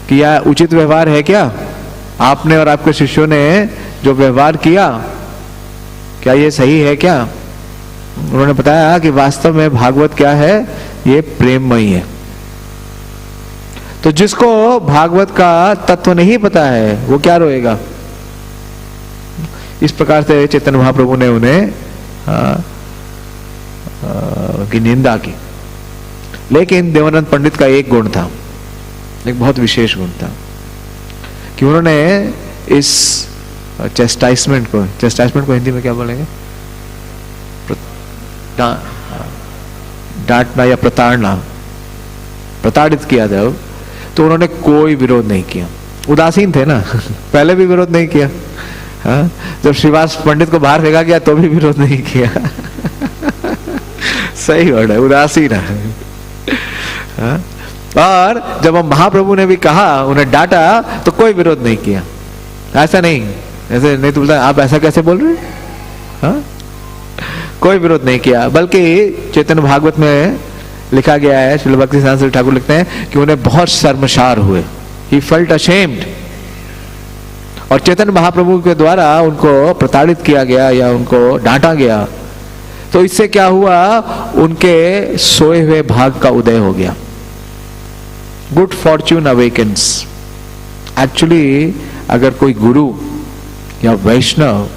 कि यह उचित व्यवहार है क्या, आपने और आपके शिष्यों ने जो व्यवहार किया क्या ये सही है क्या। उन्होंने बताया कि वास्तव में भागवत क्या है, ये प्रेममयी है। तो जिसको भागवत का तत्व नहीं पता है वो क्या रोएगा। इस प्रकार से चैतन्य महाप्रभु ने उन्हें की निंदा की। लेकिन देवानंद पंडित का एक गुण था, एक बहुत विशेष गुण था कि उन्होंने इस चेस्टाइसमेंट को हिंदी में क्या बोलेंगे, डांटना या प्रताड़ना, प्रताड़ित किया जब, तो उन्होंने कोई विरोध नहीं किया। उदासीन थे ना पहले भी विरोध नहीं किया। हाँ? जब श्रीवास पंडित को बाहर फेंका गया तो भी विरोध नहीं किया सही वर्ड है, उदासीन है। हाँ? और जब हम महाप्रभु ने भी कहा, उन्हें डांटा, तो कोई विरोध नहीं किया। ऐसा नहीं, ऐसे नहीं तो बोलता आप ऐसा कैसे बोल रहे हैं। हाँ? कोई विरोध नहीं किया, बल्कि चैतन्य भागवत में लिखा गया है, श्रील भक्ति सिद्धांत ठाकुर लिखते हैं कि उन्हें बहुत शर्मसार हुए। He felt ashamed। और चैतन्य महाप्रभु के द्वारा उनको प्रताड़ित किया गया या उनको डांटा गया, तो इससे क्या हुआ, उनके सोए हुए भाग का उदय हो गया। Good Fortune awakens. एक्चुअली अगर कोई गुरु या वैष्णव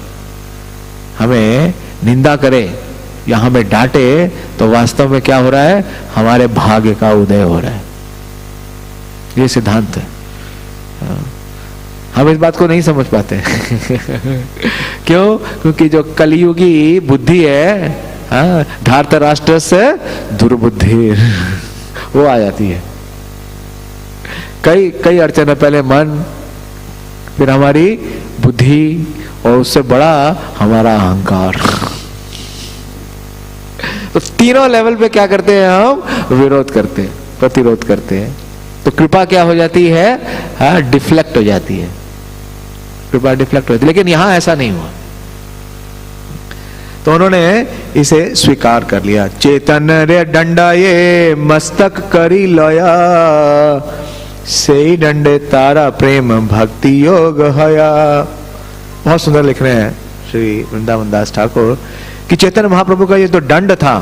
हमें निंदा करे या हमें डांटे, तो वास्तव में क्या हो रहा है, हमारे भाग्य का उदय हो रहा है। ये सिद्धांत है। हम इस बात को नहीं समझ पाते क्यों? क्योंकि जो कलियुगी बुद्धि है, धार्त राष्ट्र से दुर्बुद्धि वो आ जाती है। कई अड़चन, पहले मन, फिर हमारी बुद्धि, और उससे बड़ा हमारा अहंकार। तो तीनों लेवल पे क्या करते हैं हम, विरोध करते हैं, प्रतिरोध करते हैं। तो कृपा क्या हो जाती है, डिफ्लेक्ट हो जाती है, कृपा डिफ्लेक्ट हो जाती है। लेकिन यहां ऐसा नहीं हुआ, तो उन्होंने इसे स्वीकार कर लिया। चेतन रे डंडा ये मस्तक करी लया, से डंडे तारा प्रेम भक्ति योग हया। बहुत सुंदर लिख रहे हैं श्री वृंदावन दास ठाकुर कि चैतन्य महाप्रभु का ये जो दंड था,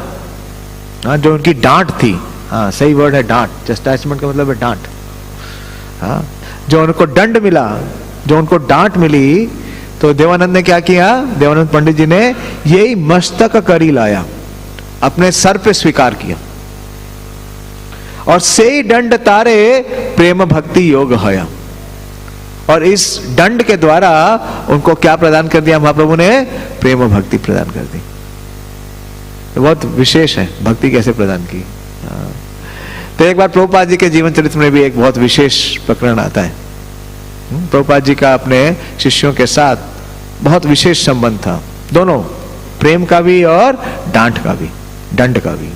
जो उनकी डांट थी, सही वर्ड है डांट, चेस्टाइसमेंट का मतलब है डांट। जो उनको दंड मिला, जो उनको डांट मिली, तो देवानंद ने क्या किया, देवानंद पंडित जी ने यही मस्तक करी लाया, अपने सर पे स्वीकार किया। और से दंड तारे प्रेम भक्ति योग हया। और इस दंड के द्वारा उनको क्या प्रदान कर दिया महाप्रभु ने, प्रेम भक्ति प्रदान कर दी। तो बहुत विशेष है भक्ति कैसे प्रदान की। तो एक बार प्रभुपाद जी के जीवन चरित्र में भी एक बहुत विशेष प्रकरण आता है। प्रभुपाद जी का अपने शिष्यों के साथ बहुत विशेष संबंध था, दोनों, प्रेम का भी और डांट का भी, दंड का भी।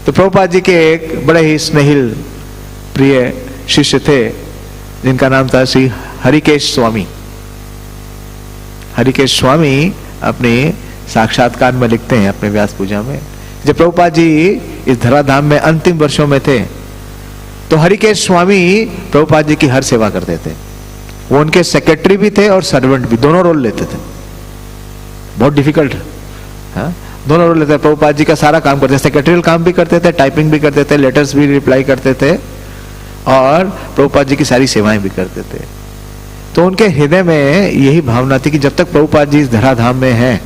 तो प्रभुपाद जी के एक बड़े ही स्नेहिल प्रिय शिष्य थे जिनका नाम था श्री हरिकेश स्वामी। हरिकेश स्वामी अपने साक्षात्कार में लिखते हैं, अपने व्यास पूजा में, जब प्रभुपाद जी इस धराधाम में अंतिम वर्षों में थे, तो हरिकेश स्वामी प्रभुपाद जी की हर सेवा करते थे। वो उनके सेक्रेटरी भी थे और सर्वेंट भी, दोनों रोल लेते थे। बहुत डिफिकल्ट है, दोनों रोल लेते थे। प्रभुपाद जी का सारा काम करते थे, सेक्रेटरियल काम भी करते थे, टाइपिंग भी करते थे, लेटर्स भी रिप्लाई करते थे, और प्रभुपाद जी की सारी सेवाएं भी करते थे। तो उनके हृदय में यही भावना थी कि जब तक प्रभुपाद जी इस धराधाम में हैं,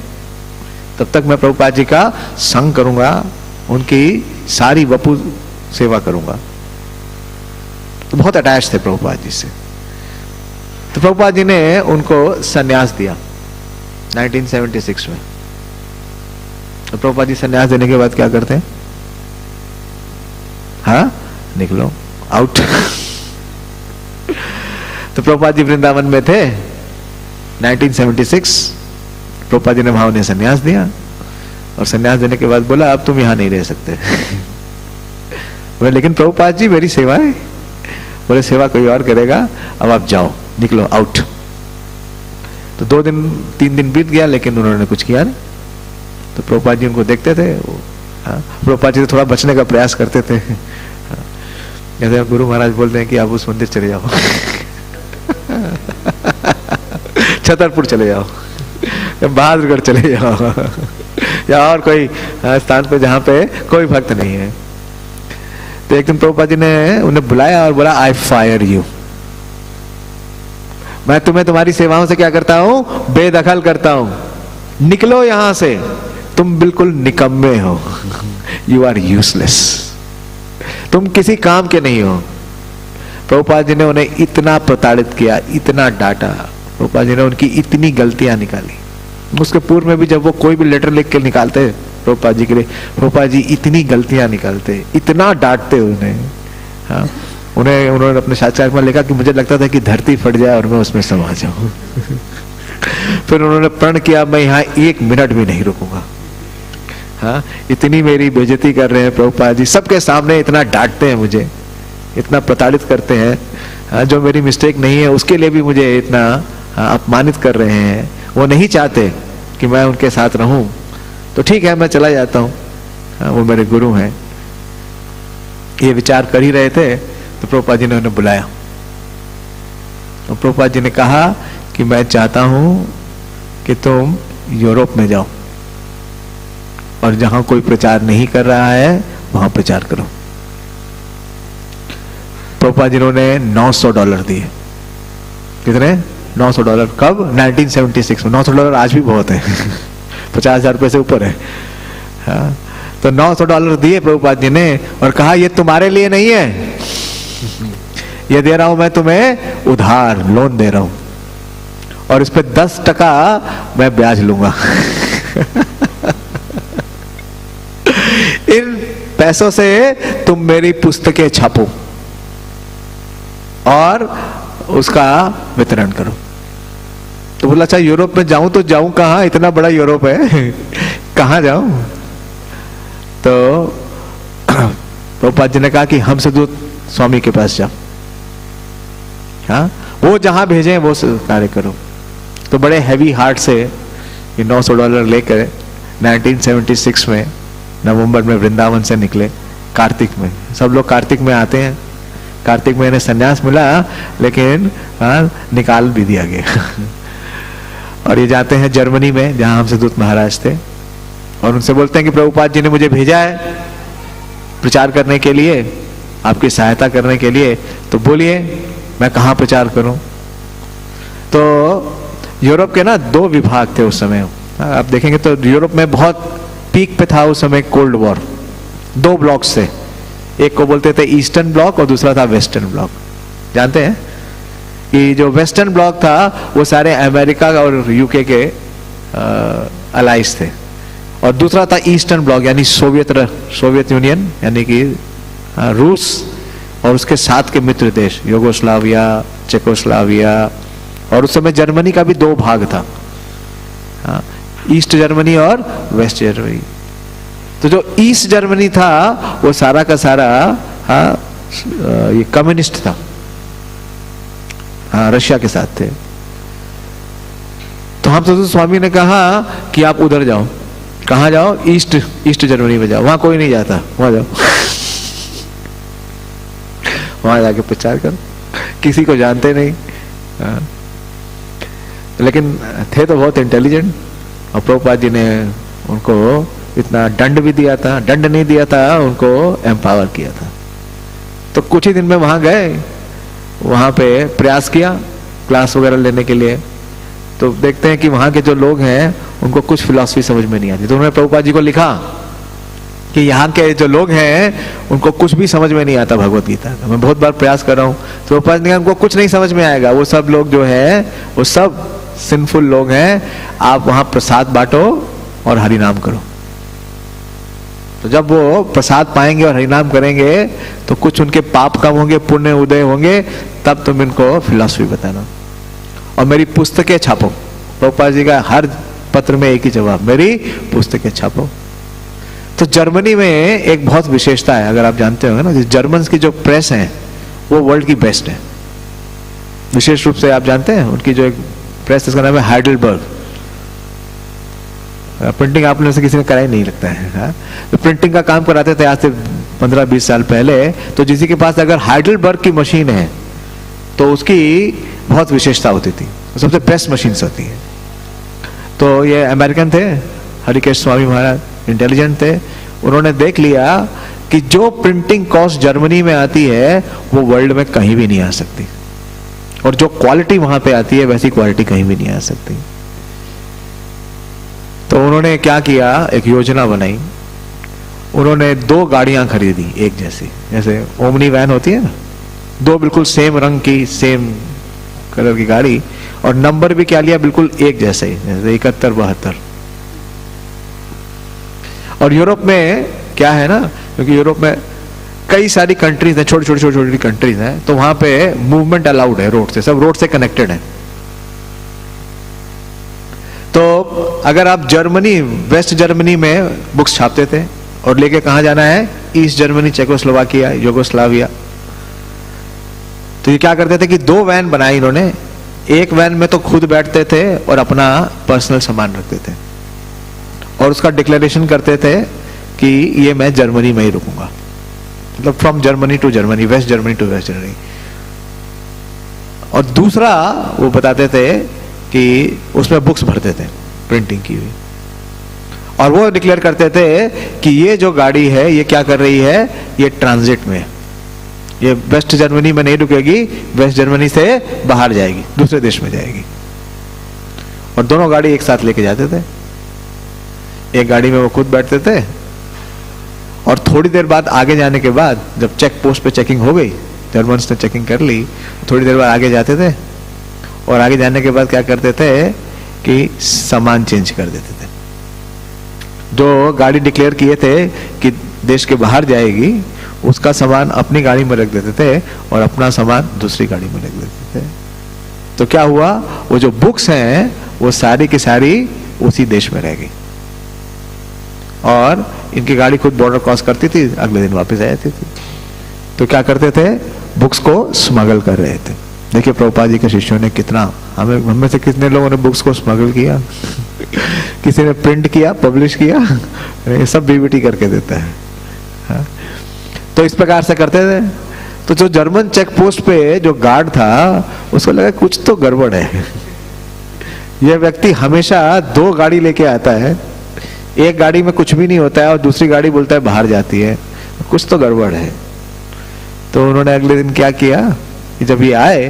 तब तक मैं प्रभुपाद जी का संग करूंगा, उनकी सारी वपु सेवा करूंगा। तो बहुत अटैच थे प्रभुपाद जी से। तो प्रभुपाद जी ने उनको संन्यास दिया 1976 में। तो प्रभुपाद जी संन्यास देने के बाद क्या करते हैं, हाँ निकलो आउट तो प्रभुपाद जी वृंदावन में थे 1976। प्रभुपाद जी ने भाव ने संन्यास दिया। और संन्यास देने के बाद बोला अब तुम यहाँ नहीं रह सकते। बोले लेकिन प्रभुपाद जी मेरी सेवा है। बोले सेवा कोई और करेगा, अब आप जाओ, निकलो आउट। तो 2 दिन 3 दिन बीत गया लेकिन उन्होंने कुछ किया नहीं। तो प्रभुपाद जी उनको देखते थे, प्रभुपाद जी थोड़ा बचने का प्रयास करते थे। जैसे गुरु महाराज बोलते हैं कि आप उस मंदिर चले जाओ, छतरपुर चले जाओ, बहादुरगढ़ चले जाओ, या और कोई स्थान पे जहाँ पे कोई भक्त नहीं है। तो एक दिन प्रभुपाद जी ने उन्हें बुलाया और बोला आई फायर यू, मैं तुम्हें तुम्हारी सेवाओं से क्या करता हूं, बेदखल करता हूं, निकलो यहां से, तुम बिल्कुल निकम्मे हो, यू आर यूजलेस, तुम किसी काम के नहीं हो। प्रभुपाद जी ने उन्हें इतना प्रताड़ित किया, इतना डांटा, प्रभुपाद जी ने उनकी इतनी गलतियां निकाली। उसके पूर्व में भी जब वो कोई भी लेटर लिख के निकालते प्रभुपाद जी के लिए, प्रभुपाद जी इतनी गलतियां निकालते, इतना डांटते उन्हें। हाँ, उन्होंने अपने साक्षात्कार में लिखा कि मुझे लगता था कि धरती फट जाए और मैं उसमें समा जाऊं। फिर उन्होंने प्रण किया मैं यहाँ 1 मिनट भी नहीं रुकूंगा। हाँ, इतनी मेरी बेइज्जती कर रहे हैं प्रभुपाद जी, सबके सामने इतना डांटते हैं मुझे, इतना प्रताड़ित करते हैं। हाँ, जो मेरी मिस्टेक नहीं है उसके लिए भी मुझे इतना अपमानित कर रहे हैं। वो नहीं चाहते कि मैं उनके साथ रहूं, तो ठीक है मैं चला जाता हूं। हाँ, वो मेरे गुरु हैं। ये विचार कर ही रहे थे तो प्रभुपाद जी ने उन्हें बुलाया और प्रभुपाद जी ने कहा कि मैं चाहता हूं कि तुम यूरोप में जाओ और जहां कोई प्रचार नहीं कर रहा है वहां प्रचार करो। प्रभुपाद जी ने $900 दिए। कितने? $900। कब? 1976 में। $900 आज भी बहुत है। 50,000 रुपए से ऊपर है। हाँ, तो $900 दिए प्रभुपाद जी ने और कहा ये तुम्हारे लिए नहीं है, ये दे रहा हूं मैं तुम्हें उधार, लोन दे रहा हूं और इस पे 10% मैं ब्याज लूंगा। इन पैसों से तुम मेरी पुस्तकें छापो और उसका वितरण करो। तो बोला अच्छा यूरोप में जाऊं तो जाऊं कहां, इतना बड़ा यूरोप है, कहां जाऊं? तो प्रभुपाद जी ने कहा कि हमसे दूत स्वामी के पास जाओ। हाँ, वो जहां भेजे वो कार्य करो। तो बड़े हैवी हार्ट से ये $900 लेकर 1976 में नवंबर में वृंदावन से निकले। कार्तिक में, सब लोग कार्तिक में आते हैं। कार्तिक में इन्हें संन्यास मिला लेकिन निकाल भी दिया गया। और ये जाते हैं जर्मनी में जहां हमसे दूत महाराज थे और उनसे बोलते हैं कि प्रभुपाद जी ने मुझे भेजा है प्रचार करने के लिए, आपकी सहायता करने के लिए, तो बोलिए मैं कहाँ प्रचार करूं। तो यूरोप के ना 2 विभाग थे उस समय। आप देखेंगे तो यूरोप में बहुत पीक पे था उस समय कोल्ड वॉर। 2 ब्लॉक्स थे, एक को बोलते थे ईस्टर्न ब्लॉक और दूसरा था वेस्टर्न ब्लॉक। जानते हैं कि जो वेस्टर्न ब्लॉक था वो सारे अमेरिका और यूके के अलाइज थे और दूसरा था ईस्टर्न ब्लॉक यानी सोवियत यूनियन यानी कि रूस और उसके साथ के मित्र देश युगोस्लाविया, चेकोस्लाविया और उस समय जर्मनी का भी 2 भाग था, ईस्ट जर्मनी और वेस्ट जर्मनी। तो जो ईस्ट जर्मनी था वो सारा का सारा ये कम्युनिस्ट था, रशिया के साथ थे। तो हम तो स्वामी ने कहा कि आप उधर जाओ। कहाँ जाओ? ईस्ट जर्मनी में जाओ, वहां कोई नहीं जाता, वहां जाओ। वहां जाके प्रचार करो, किसी को जानते नहीं। लेकिन थे तो बहुत इंटेलिजेंट और प्रभुपाद जी ने उनको इतना दंड भी दिया था, दंड नहीं दिया था, उनको एम्पावर किया था। तो कुछ ही दिन में वहां गए, वहां पे प्रयास किया क्लास वगैरह लेने के लिए। तो देखते हैं कि वहां के जो लोग हैं उनको कुछ फिलॉसफी समझ में नहीं आती। तो उन्होंने प्रभुपाद जी को लिखा कि यहाँ के जो लोग हैं उनको कुछ भी समझ में नहीं आता भगवत गीता का, मैं बहुत बार प्रयास कर रहा हूँ। तो प्रभुपाद जी ने उनको कुछ नहीं समझ में आएगा, वो सब लोग जो है वो सब सिंफुल लोग हैं, आप वहां प्रसाद बांटो और हरि नाम करो। तो जब वो प्रसाद पाएंगे और हरिनाम करेंगे तो कुछ उनके पाप कम होंगे, पुण्य उदय होंगे, तब तुम इनको फिलॉसफी बताना और मेरी पुस्तकें छापो। प्रभुपाद जी का हर पत्र में एक ही जवाब, मेरी पुस्तकें छापो। तो जर्मनी में एक बहुत विशेषता है, अगर आप जानते होंगे ना, जर्मन की जो प्रेस है वो वर्ल्ड की बेस्ट है। विशेष रूप से आप जानते हैं उनकी जो एक प्रेस, इसका नाम है हाइडेलबर्ग। प्रिंटिंग आप लोगों से किसी ने करा ही नहीं लगता है। हाँ? तो प्रिंटिंग का काम कराते थे आज से 15-20 साल पहले, तो किसी के पास अगर हाइडेलबर्ग की मशीन है तो उसकी बहुत विशेषता होती थी, सबसे बेस्ट मशीन होती है। तो ये अमेरिकन थे, हरिकेश स्वामी महाराज, इंटेलिजेंट थे। उन्होंने देख लिया कि जो प्रिंटिंग कॉस्ट जर्मनी में आती है वो वर्ल्ड में कहीं भी नहीं आ सकती, और जो क्वालिटी वहां पे आती है वैसी क्वालिटी कहीं भी नहीं आ सकती। तो उन्होंने क्या किया, एक योजना बनाई। उन्होंने 2 गाड़ियां खरीदी एक जैसी, जैसे ओमनी वैन होती है ना, 2 बिल्कुल सेम रंग की, सेम कलर की गाड़ी, और नंबर भी क्या लिया, बिल्कुल एक जैसे ही, जैसे 71-72। और यूरोप में क्या है ना, क्योंकि यूरोप में कई सारी कंट्रीज हैं, छोटी छोटी कंट्रीज हैं, तो वहां पे मूवमेंट अलाउड है रोड से, सब रोड से कनेक्टेड है। तो अगर आप जर्मनी, वेस्ट जर्मनी में बुक्स छापते थे और लेके कहां जाना है, ईस्ट जर्मनी, चेकोस्लोवाकिया, यूगोस्लाविया, तो ये क्या करते थे कि 2 वैन बनाई इन्होंने। एक वैन में तो खुद बैठते थे और अपना पर्सनल सामान रखते थे, और उसका डिक्लेरेशन करते थे कि ये मैं जर्मनी में ही रुकूंगा, मतलब from Germany to Germany, west Germany to west Germany. और दूसरा वो बताते थे कि उसमें बुक्स भरते थे प्रिंटिंग की हुई, और वो डिक्लेयर करते थे कि ये जो गाड़ी है ये क्या कर रही है, ये ट्रांजिट में, ये वेस्ट जर्मनी में नहीं रुकेगी, वेस्ट जर्मनी से बाहर जाएगी, दूसरे देश में जाएगी। और दोनों गाड़ी एक साथ लेके जाते थे। एक गाड़ी में वो खुद बैठते थे, और थोड़ी देर बाद आगे जाने के बाद, जब चेक पोस्ट पे चेकिंग हो गई, जर्मन्स ने चेकिंग कर ली, थोड़ी देर बाद आगे जाते थे, और आगे जाने के बाद क्या करते थे कि सामान चेंज कर देते थे। जो गाड़ी डिक्लेयर किए थे कि देश के बाहर जाएगी, उसका सामान अपनी गाड़ी में रख देते थे और अपना सामान दूसरी गाड़ी में रख देते थे। तो क्या हुआ, वो जो बुक्स हैं वो सारी की सारी उसी देश में रह गई, और इनकी गाड़ी खुद बॉर्डर क्रॉस करती थी, अगले दिन वापस आ जाती थी। तो क्या करते थे, बुक्स को स्मगल कर रहे थे। देखिए प्रभुपाद जी के शिष्यों ने कितना, हम में से कितने लोगों ने बुक्स को स्मगल किया किसी ने प्रिंट किया, पब्लिश किया, ये सब बीबीटी करके देता है। हाँ? तो इस प्रकार से करते थे। तो जो जर्मन चेक पोस्ट पे जो गार्ड था, उसको लगा कुछ तो गड़बड़ है। यह व्यक्ति हमेशा 2 गाड़ी लेके आता है, एक गाड़ी में कुछ भी नहीं होता है और दूसरी गाड़ी बोलता है बाहर जाती है, कुछ तो गड़बड़ है। तो उन्होंने अगले दिन क्या किया कि जब ये आए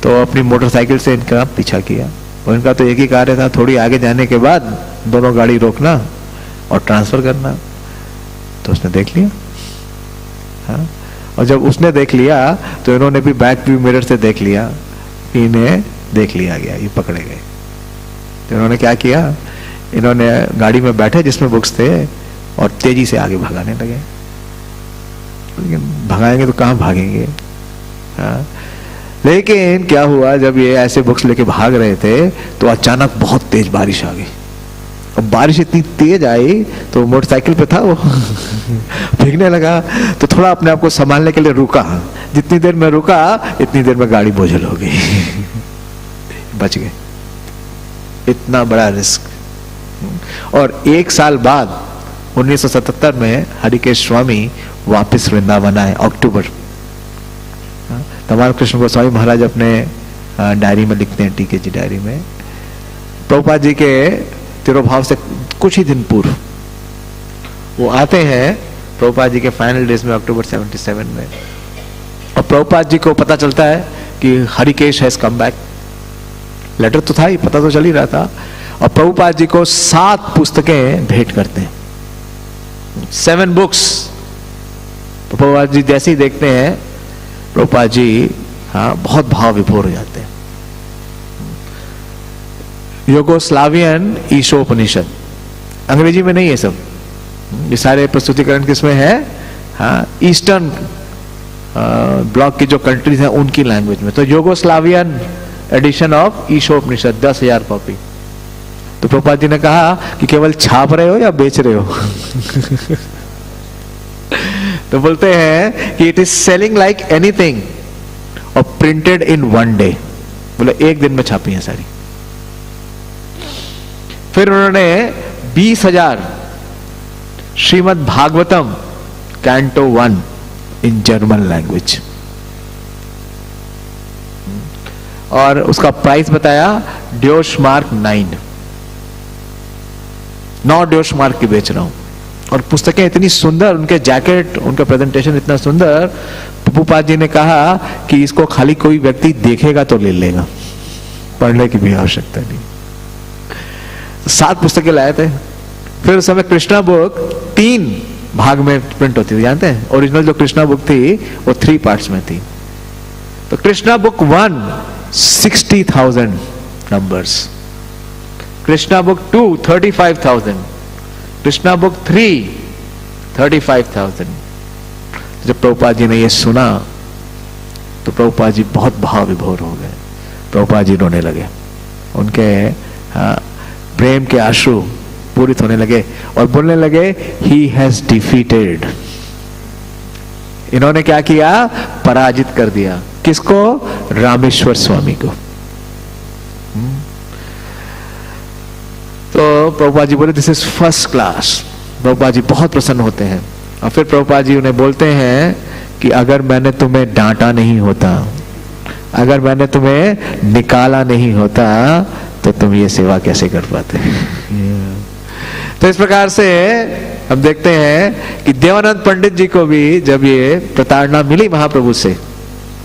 तो अपनी मोटरसाइकिल से इनका पीछा किया, और इनका तो एक ही कार्य था, थोड़ी आगे जाने के बाद दोनों गाड़ी रोकना और ट्रांसफर करना। तो उसने देख लिया। हाँ? और जब उसने देख लिया तो इन्होंने भी बैक व्यू मिरर से देख लिया, इन्हें देख लिया गया, ये पकड़े गए। तो इन्होंने क्या किया, इन्होंने गाड़ी में बैठे जिसमें बुक्स थे और तेजी से आगे भगाने लगे। लेकिन भगाएंगे तो कहाँ भागेंगे। हाँ? लेकिन क्या हुआ, जब ये ऐसे बुक्स लेके भाग रहे थे तो अचानक बहुत तेज बारिश आ गई। अब बारिश इतनी तेज आई तो मोटरसाइकिल पे था वो भीगने लगा। तो थोड़ा अपने आप को संभालने के लिए रुका, जितनी देर में रुका इतनी देर में गाड़ी बोझल हो गई बच गए। इतना बड़ा रिस्क। और 1 साल बाद 1977 में हरिकेश स्वामी वापस वृंदावन आए, अक्टूबर। तमाम कृष्ण गोस्वामी महाराज अपने डायरी में लिखते हैं, टीके जी डायरी में, प्रभुपाद जी के तिरोभाव से कुछ ही दिन पूर्व वो आते हैं प्रभुपाद जी के फाइनल डेज में, अक्टूबर 77 में। और प्रभुपाद जी को पता चलता है कि Harikesh has come back. Letter तो था ही, पता तो चल ही रहा था। और प्रभुपाद जी को 7 पुस्तकें भेंट करते हैं, 7 बुक्स। प्रभुपाद जी जैसे ही देखते हैं, प्रभुपाद जी हाँ बहुत भाव विभोर हो जाते हैं। यूगोस्लावियन ईशोपनिषद, अंग्रेजी में नहीं है सब, ये सारे प्रस्तुतिकरण किसमें है, हाँ ईस्टर्न ब्लॉक की जो कंट्रीज हैं उनकी लैंग्वेज में। तो यूगोस्लावियन एडिशन ऑफ ईशोपनिषद 10,000 कॉपी। तो प्रभुपाद जी ने कहा कि केवल छाप रहे हो या बेच रहे हो? तो बोलते हैं कि it is selling like anything और प्रिंटेड इन वन डे। बोले एक दिन में छापी है सारी। फिर उन्होंने 20,000 Shrimad Bhagavatam canto 1 in German language, और उसका प्राइस बताया ड्योश मार्क 9 ड्योश मार्क की बेच रहा हूं। और पुस्तकें इतनी सुंदर, उनके जैकेट, उनका प्रेजेंटेशन इतना सुंदर, प्रभुपाद जी ने कहा कि इसको खाली कोई व्यक्ति देखेगा तो ले लेगा, पढ़ने की भी आवश्यकता नहीं। 7 पुस्तकें लाए थे। फिर उस समय कृष्णा बुक 3 भाग में प्रिंट होती थी, जानते हैं? ओरिजिनल जो कृष्णा बुक थी वो 3 पार्ट्स में थी। तो Krishna book 1 60,000 numbers, Krishna book 2 35,000, Krishna book 3 35,000। जब प्रभुपाद जी ने ये सुना तो प्रभुपाद जी बहुत भाव विभोर हो गए। प्रभुपाद जी रोने लगे, उनके प्रेम के आंसू पूरित होने लगे और बोलने लगे, ही हैज डिफीटेड। इन्होंने क्या किया? पराजित कर दिया। किसको? रामेश्वर स्वामी को। तो प्रभुपाद जी बोले, this is first class. Prabhupada ji बहुत प्रसन्न होते हैं। और फिर प्रभुपाद जी उन्हें बोलते हैं कि अगर मैंने तुम्हें डांटा नहीं होता, अगर मैंने तुम्हें निकाला नहीं होता, तो तुम ये सेवा कैसे कर पाते? तो इस प्रकार से हम देखते हैं कि देवानंद पंडित जी को भी जब ये प्रताड़ना मिली महाप्रभु से,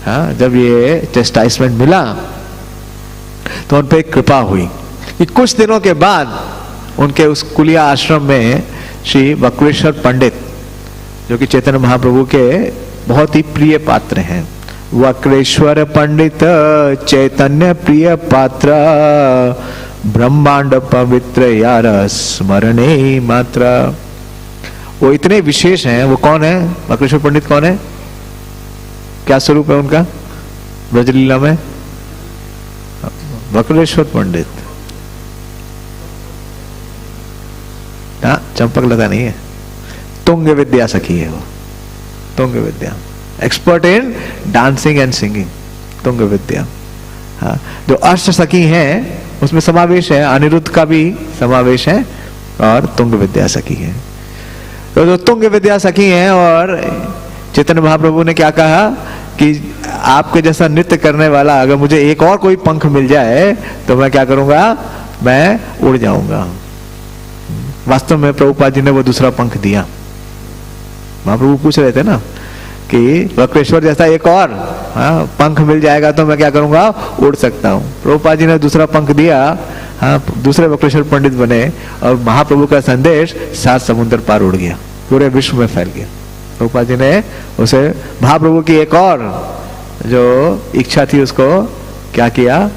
हाँ, जब ये चेस्टाइसमेंट मिला, तो उन पर कृपा हुई कि कुछ दिनों के बाद उनके उस कुलिया आश्रम में श्री वक्रेश्वर पंडित, जो कि चैतन्य महाप्रभु के बहुत ही प्रिय पात्र हैं, वक्रेश्वर पंडित चैतन्य प्रिय पात्र, ब्रह्मांड पवित्र यार स्मरणे मात्र। वो इतने विशेष हैं। वो कौन है? वक्रेश्वर पंडित कौन है? क्या स्वरूप है उनका ब्रजलीला में? वक्रेश्वर पंडित, हाँ, चंपक लता नहीं है, तुंग विद्या सखी है वो। Tungavidya, expert in dancing and singing, Tungavidya. हाँ, जो अष्ट सखी हैं उसमें समावेश है, अनिरुद्ध का भी समावेश है और तुंग विद्या सखी है। तो जो तुंग विद्या सखी हैं, और चैतन्य महाप्रभु ने क्या कहा कि आपके जैसा नृत्य करने वाला अगर मुझे एक और कोई पंख मिल जाए तो मैं क्या करूंगा? मैं उड़ जाऊंगा। वास्तव में प्रभुपाद जी ने वो दूसरा पंख दिया। महाप्रभु पूछ रहे थे ना कि वक्रेश्वर जैसा एक और पंख मिल जाएगा तो मैं क्या करूंगा? उड़ सकता हूं। प्रभुपाद जी ने दूसरा पंख दिया, दूसरे वक्रेश्वर पंडित बने और महाप्रभु का संदेश 7 समुद्र पार उड़ गया, पूरे विश्व में फैल गया। प्रभुपाद जी ने उसे महाप्रभु की एक और जो इच्छा थी उसको क्या किया?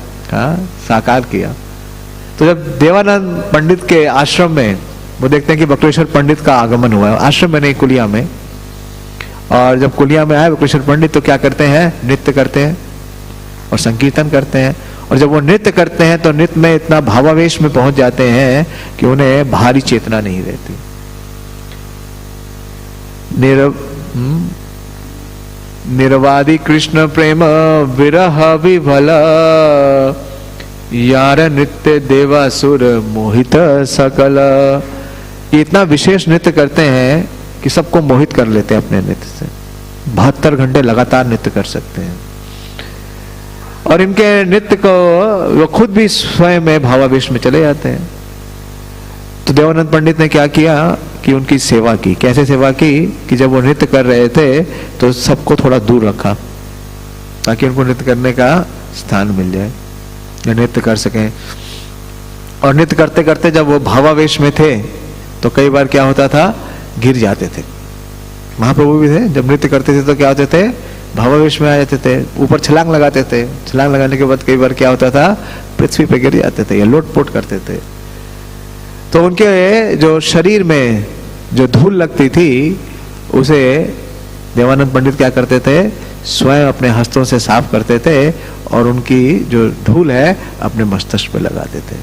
साकार किया। तो जब देवानंद पंडित के आश्रम में वो देखते हैं कि वक्रेश्वर पंडित का आगमन हुआ है, आश्रम में नहीं कुलिया में, और जब कुलिया में आए वक्रेश्वर पंडित तो क्या करते हैं? नृत्य करते हैं और संकीर्तन करते हैं। और जब वो नृत्य करते हैं तो नृत्य में इतना भावावेश में पहुंच जाते हैं कि उन्हें बाहरी चेतना नहीं रहती। निर्वादी कृष्ण प्रेम विरह विभल, यार नृत्य देवासुर मोहित सकल। इतना विशेष नृत्य करते हैं कि सबको मोहित कर लेते हैं अपने नृत्य से। 72 घंटे लगातार नृत्य कर सकते हैं और इनके नृत्य को वो खुद भी स्वयं में भावावेश में चले जाते हैं। तो देवानंद पंडित ने क्या किया कि उनकी सेवा की। कैसे सेवा की? कि जब वो नृत्य कर रहे थे तो सबको थोड़ा दूर रखा ताकि उनको नृत्य करने का स्थान मिल जाए, नृत्य कर सकें। और नृत्य करते करते जब वो भावावेश में थे तो कई बार क्या होता था? गिर जाते थे। महाप्रभु भी थे, जब नृत्य करते थे तो क्या होते थे? भावावेश में आ जाते थे, ऊपर छलांग लगाते थे। छलांग लगाने के बाद कई बार क्या होता था? पृथ्वी पे गिर जाते थे या लोटपोट करते थे। तो उनके जो शरीर में जो धूल लगती थी उसे देवानंद पंडित क्या करते थे? स्वयं अपने हस्तों से साफ करते थे और उनकी जो धूल है अपने मस्तिष्क पे लगाते थे।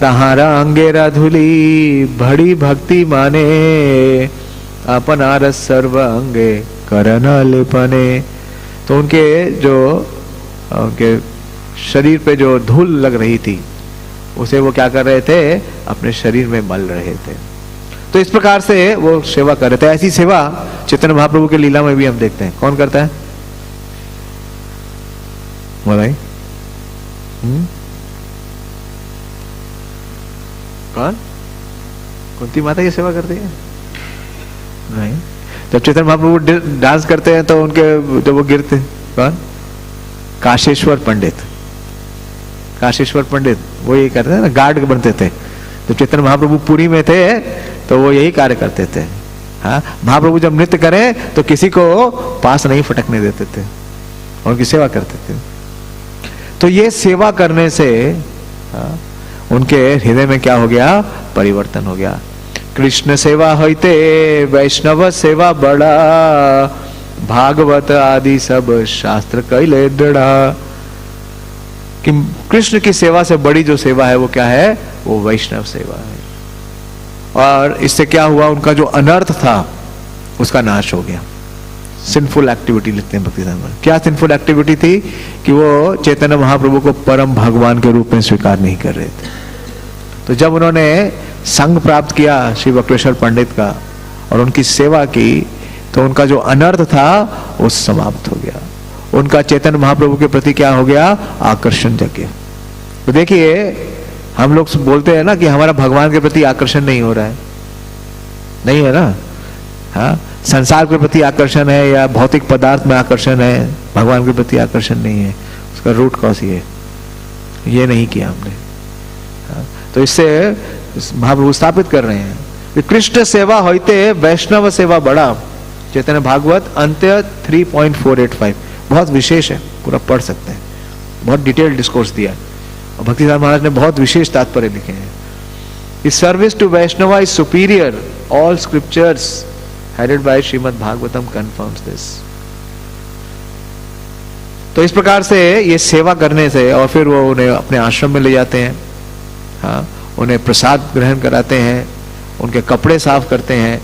तहारा अंगेरा धुली बड़ी भक्ति माने, अपन आरस सर्व अंगे करना लेपने। तो उनके शरीर पे जो धूल लग रही थी उसे वो क्या कर रहे थे, अपने शरीर में मल रहे थे। तो इस प्रकार से वो सेवा कर रहे थे। ऐसी सेवा चैतन्य महाप्रभु के लीला में भी हम देखते हैं। कौन करता है बताइए? कौन? कुंती माता की सेवा करती है? नहीं। जब चैतन्य महाप्रभु डांस करते हैं तो उनके जब वो गिरते, कौन? काशेश्वर पंडित। काशेश्वर पंडित वो यही करते हैं ना, गार्ड बनते थे। जब चैतन्य महाप्रभु पुरी में थे तो वो यही कार्य करते थे। हाँ, महाप्रभु जब नृत्य करें तो किसी को पास नहीं फटकने देते थे, उनकी सेवा करते थे। तो ये सेवा करने से उनके हृदय में क्या हो गया, परिवर्तन हो गया। कृष्ण सेवा होते वैष्णव सेवा बड़ा, भागवत आदि सब शास्त्र कैले दृढ़ा। कि कृष्ण की सेवा से बड़ी जो सेवा है वो क्या है, वो वैष्णव सेवा है। और इससे क्या हुआ, उनका जो अनर्थ था उसका नाश हो गया। सिंफुल एक्टिविटी लिखते हैं भक्ति में। क्या सिंफुल एक्टिविटी थी? कि वो चैतन्य महाप्रभु को परम भगवान के रूप में स्वीकार नहीं कर रहे थे। तो जब उन्होंने संग प्राप्त किया श्री वक्रेश्वर पंडित का और उनकी सेवा की, तो उनका जो अनर्थ था वो समाप्त हो गया। उनका चैतन्य महाप्रभु के प्रति क्या हो गया, आकर्षण जग गया। तो देखिए, हम लोग बोलते हैं ना कि हमारा भगवान के प्रति आकर्षण नहीं हो रहा है, नहीं है ना। हाँ, संसार के प्रति आकर्षण है या भौतिक पदार्थ में आकर्षण है, भगवान के प्रति आकर्षण नहीं है। उसका रूट कॉज ये नहीं किया हमने। हाँ, तो इससे महाप्रभु स्थापित कर रहे हैं कि कृष्ण सेवा होते वैष्णव सेवा बड़ा। चैतन्य भागवत अंत्य 3.485 बहुत विशेष है, पूरा पढ़ सकते हैं। बहुत डिटेल डिस्कोर्स दिया है और भक्तिदास महाराज ने बहुत विशेष तात्पर्य लिखे हैं। इस service to Vaishnava is superior, all scriptures headed by Shrimad Bhagavatam confirms this. तो इस प्रकार से ये सेवा करने से, और फिर वो उन्हें अपने आश्रम में ले जाते हैं। हाँ, उन्हें प्रसाद ग्रहण कराते हैं, उनके कपड़े साफ करते हैं।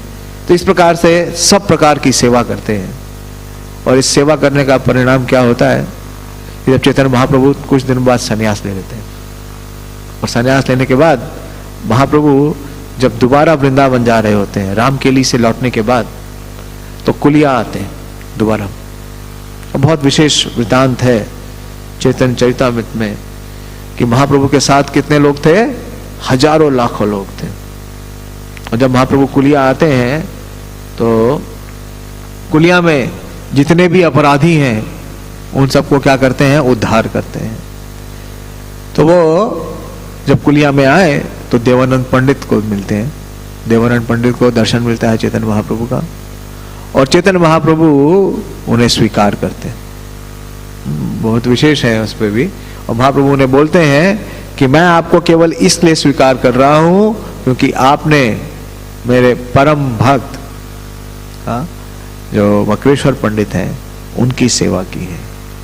तो इस प्रकार से सब प्रकार की सेवा करते हैं। और इस सेवा करने का परिणाम क्या होता है कि जब चैतन्य महाप्रभु कुछ दिन बाद संन्यास ले लेते हैं, और संन्यास लेने के बाद महाप्रभु जब दोबारा वृंदावन जा रहे होते हैं, रामकेली से लौटने के बाद, तो कुलिया आते हैं दोबारा। बहुत विशेष वृतांत है चैतन्य चरितामृत में कि महाप्रभु के साथ कितने लोग थे, हजारों लाखों लोग थे। और जब महाप्रभु कुलिया आते हैं तो कुलिया में जितने भी अपराधी हैं उन सबको क्या करते हैं, उद्धार करते हैं। तो वो जब कुलिया में आए तो देवानंद पंडित को मिलते हैं। देवानंद पंडित को दर्शन मिलता है चैतन्य महाप्रभु का, और चैतन्य महाप्रभु उन्हें स्वीकार करते हैं। बहुत विशेष है उस पर भी। और महाप्रभु उन्हें बोलते हैं कि मैं आपको केवल इसलिए स्वीकार कर रहा हूं क्योंकि आपने मेरे परम भक्त जो वक्रेश्वर पंडित हैं उनकी सेवा की है।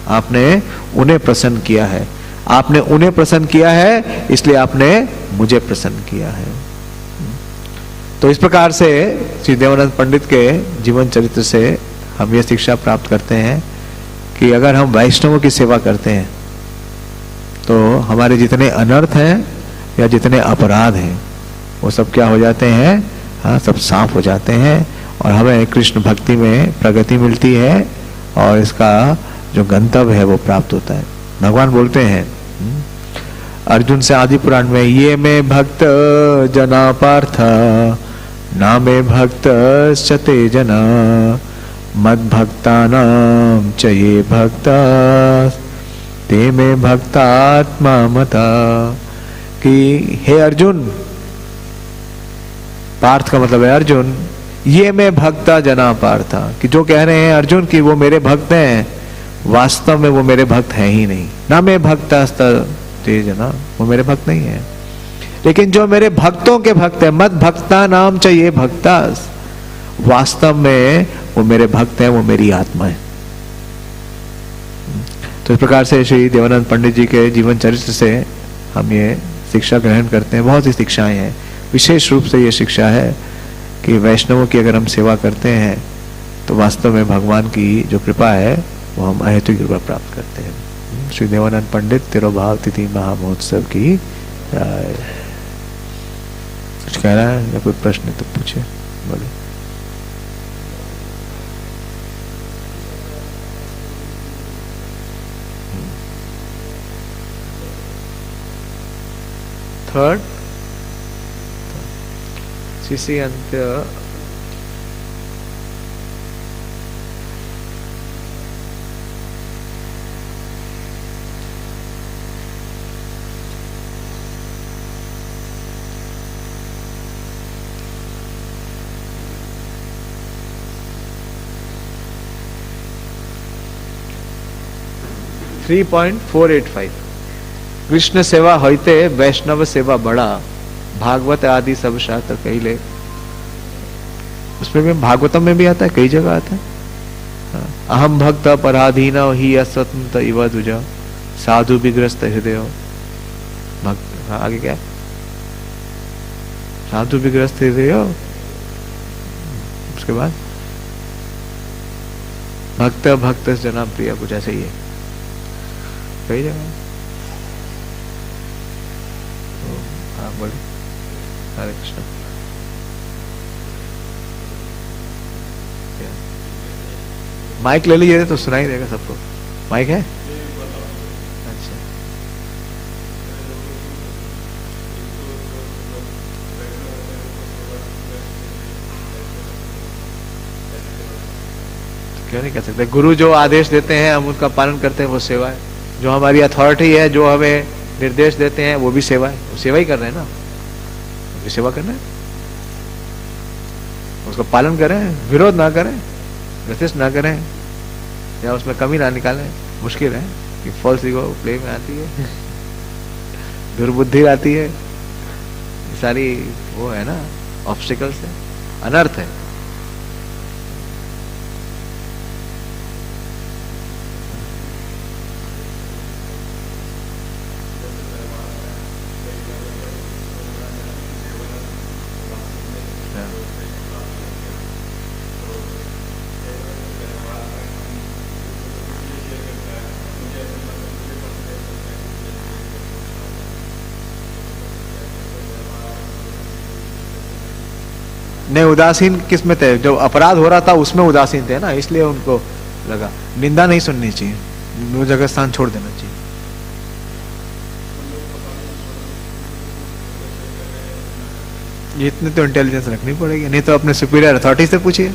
आपने उन्हें प्रसन्न किया है, आपने उन्हें प्रसन्न किया है, इसलिए आपने मुझे प्रसन्न किया है। तो इस प्रकार से श्री देवानंद पंडित के जीवन चरित्र से हम ये शिक्षा प्राप्त करते हैं कि अगर हम वैष्णवों की सेवा करते हैं तो हमारे जितने अनर्थ हैं या जितने अपराध हैं वो सब क्या हो जाते हैं, हाँ, सब साफ हो जाते हैं। और हमें कृष्ण भक्ति में प्रगति मिलती है और इसका जो गंतव्य है वो प्राप्त होता है। भगवान बोलते हैं अर्जुन से आदि पुराण में, ये में भक्त जना पार्थ ना में भक्त ते जना मद भक्तानां च ये भक्ता ते में भक्तात्मा मता। कि हे अर्जुन, पार्थ का मतलब है अर्जुन, ये मैं भक्ता जना पार्था, कि जो कह रहे हैं अर्जुन कि वो मेरे भक्त हैं, वास्तव में वो मेरे भक्त हैं ही नहीं। ना मैं भक्ता ते जना, वो मेरे भक्त नहीं है। लेकिन जो मेरे भक्तों के भक्त है, मत भक्ता नाम चाहिए भक्ता, वास्तव में वो मेरे भक्त हैं, वो मेरी आत्मा है। तो इस प्रकार से श्री देवानंद पंडित जी के जीवन चरित्र से हम ये शिक्षा ग्रहण करते हैं। बहुत सी शिक्षाएं हैं, विशेष रूप से ये शिक्षा है कि वैष्णवों की अगर हम सेवा करते हैं तो वास्तव में भगवान की जो कृपा है वो हम अहेतुक कृपा प्राप्त करते हैं। श्री देवानंद पंडित तिरुभाव तिथि महामहोत्सव की कुछ कह रहा है या कोई प्रश्न तो पूछे, बोले। थर्ड शिष्य अंत्य 3.485 कृष्ण सेवा होते वैष्णव सेवा बड़ा, भागवत आदि सब शास्त्र कहले। उसमें भी भागवतम में भी आता है, कई जगह आता है। अहम भक्त पराधीन ही असंत इव दुज साधु विग्रस्त हृदय भक्त। आगे क्या है? साधु विग्रस्त हृदय, उसके बाद भक्त भक्त जना प्रिय, कुछ ऐसे ही है कई जगह। हाँ बोलिए। हरे कृष्ण। माइक ले लीजिए तो सुनाई देगा सबको। माइक है? अच्छा। क्यों नहीं कह सकते? गुरु जो आदेश देते हैं हम उनका पालन करते हैं, वो सेवा है। जो हमारी अथॉरिटी है, जो हमें निर्देश देते हैं, वो भी सेवा है। वो सेवा ही कर रहे हैं ना, वो सेवा करना है, उसका पालन करें, विरोध ना करें, प्रतिष्ठ ना करें, या उसमें कमी ना निकालें। मुश्किल है कि फॉल्स ईगो प्ले में आती है, दुर्बुद्धि आती है, ये सारी वो है ना ऑब्स्टिकल्स है, अनर्थ है। नहीं, उदासीन किस में थे? जो अपराध हो रहा था उसमें उदासीन थे ना, इसलिए उनको लगा। निंदा नहीं सुननी चाहिए, वो जगह स्थान छोड़ देना चाहिए। इतने तो इंटेलिजेंस रखनी पड़ेगी, नहीं तो अपने सुपीरियर अथॉरिटी से पूछिए।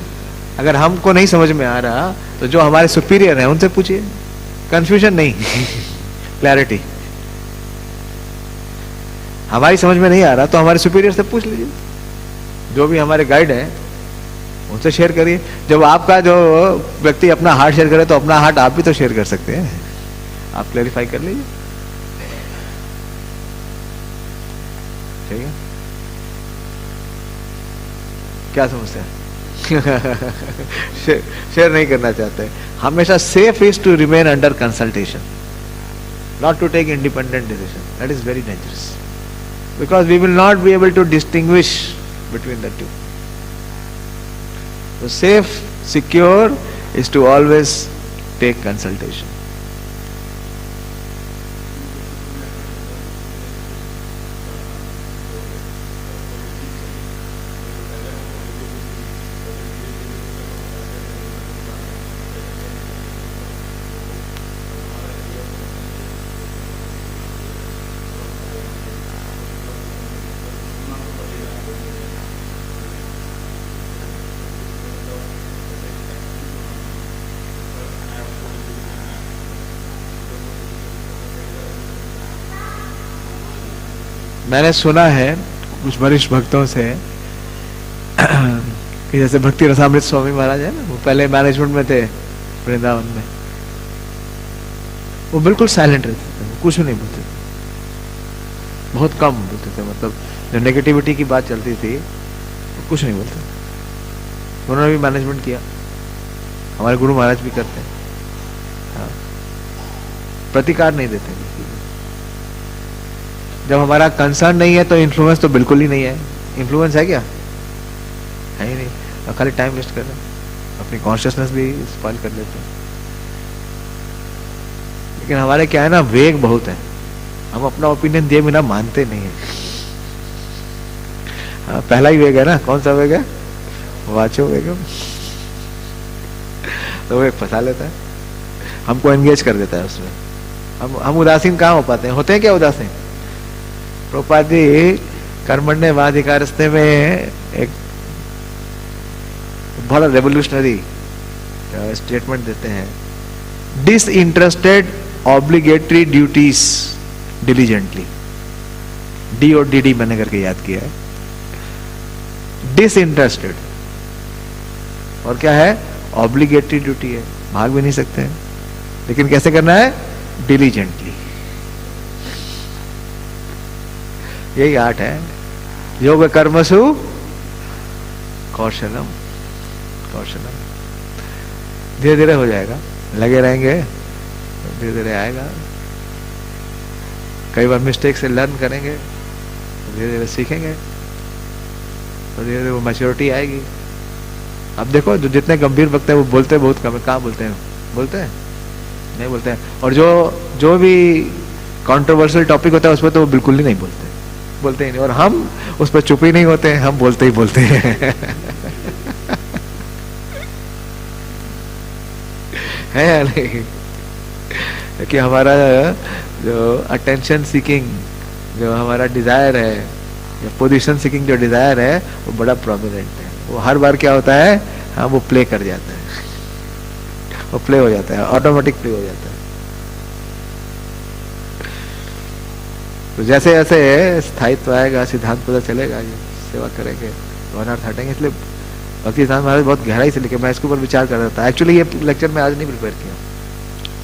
अगर हमको नहीं समझ में आ रहा तो जो हमारे सुपीरियर हैं उनसे पूछिए। कंफ्यूजन नहीं क्लैरिटी। हमारी समझ में नहीं आ रहा तो हमारे सुपीरियर से पूछ लीजिए, जो भी हमारे गाइड हैं उनसे शेयर करिए। जब आपका जो व्यक्ति अपना हार्ट शेयर करे तो अपना हार्ट आप भी तो शेयर कर सकते हैं। आप क्लैरिफाई कर लीजिए, ठीक है? क्या समझते हैं? शेयर नहीं करना चाहते। हमेशा safe is to remain under consultation, not to take independent decision. That is very dangerous, because we will not be able to distinguish between the two. So safe, secure is to always take consultation. मैंने सुना है कुछ वरिष्ठ भक्तों से कि जैसे भक्ति रसामृत स्वामी महाराज है ना, वो पहले मैनेजमेंट में थे वृंदावन में। वो बिल्कुल साइलेंट रहते थे, वो कुछ नहीं बोलते थे, बहुत कम बोलते थे। मतलब जो नेगेटिविटी की बात चलती थी वो कुछ नहीं बोलते। उन्होंने भी मैनेजमेंट किया, हमारे गुरु महाराज भी करते हैं। हाँ, प्रतिकार नहीं देते, जब हमारा कंसर्न नहीं है तो इन्फ्लुएंस तो बिल्कुल ही नहीं है। इन्फ्लुएंस है क्या? है ही नहीं। और खाली टाइम वेस्ट कर रहे हैं, अपनी कॉन्शियसनेस भी स्पॉइल कर लेते हैं। लेकिन हमारे क्या है ना, वेग बहुत है, हम अपना ओपिनियन दिए बिना मानते नहीं है। पहला ही वेग है ना, कौन सा वेग है? वाचो वेगम। तो वो एक फंसा लेता है, हमको एंगेज कर देता है उसमें। हम उदासीन कहाँ हो पाते हैं? होते हैं क्या उदासीन? प्रभुपाद जी कर्मण्येवाधिकारस्ते में एक बड़ा रेवोल्यूशनरी स्टेटमेंट देते हैं, disinterested obligatory duties diligently. D और डी मैंने करके याद किया है। डिसइंटरेस्टेड और क्या है? ऑब्लिगेटरी ड्यूटी है, भाग भी नहीं सकते हैं, लेकिन कैसे करना है? डिलीजेंटली। यही आर्ट है। योग कर्मसु कौशलम। कौशलम धीरे धीरे हो जाएगा, लगे रहेंगे, धीरे धीरे आएगा। कई बार मिस्टेक से लर्न करेंगे, धीरे धीरे सीखेंगे, तो धीरे धीरे वो मैच्योरिटी आएगी। अब देखो, जो जितने गंभीर वक्त है वो बोलते बहुत कम है। कहाँ बोलते हैं? बोलते हैं? नहीं बोलते हैं। और जो भी कंट्रोवर्शियल टॉपिक होता है उस पर तो वो बिल्कुल ही नहीं बोलते ही नहीं। और हम उस पर चुप ही नहीं होते हैं, हम बोलते ही बोलते हैं। है या नहीं? कि हमारा जो अटेंशन सीकिंग, जो हमारा डिजायर है, या पोजीशन सीकिंग जो डिजायर है, वो बड़ा प्रोमिनेंट है। वो हर बार क्या होता है, हाँ वो प्ले कर जाता है, वो प्ले हो जाता है, ऑटोमेटिक प्ले हो जाता है। तो जैसे जैसे स्थायित्व आएगा, सिद्धांत पता चलेगा, ये सेवा करेंगे तो अनर्थ हटेंगे। इसलिए भक्ति सिद्धांत महाराज बहुत गहराई से लिखे। मैं इसके ऊपर विचार कर रहा था। एक्चुअली ये लेक्चर मैं आज नहीं प्रिपेयर किया,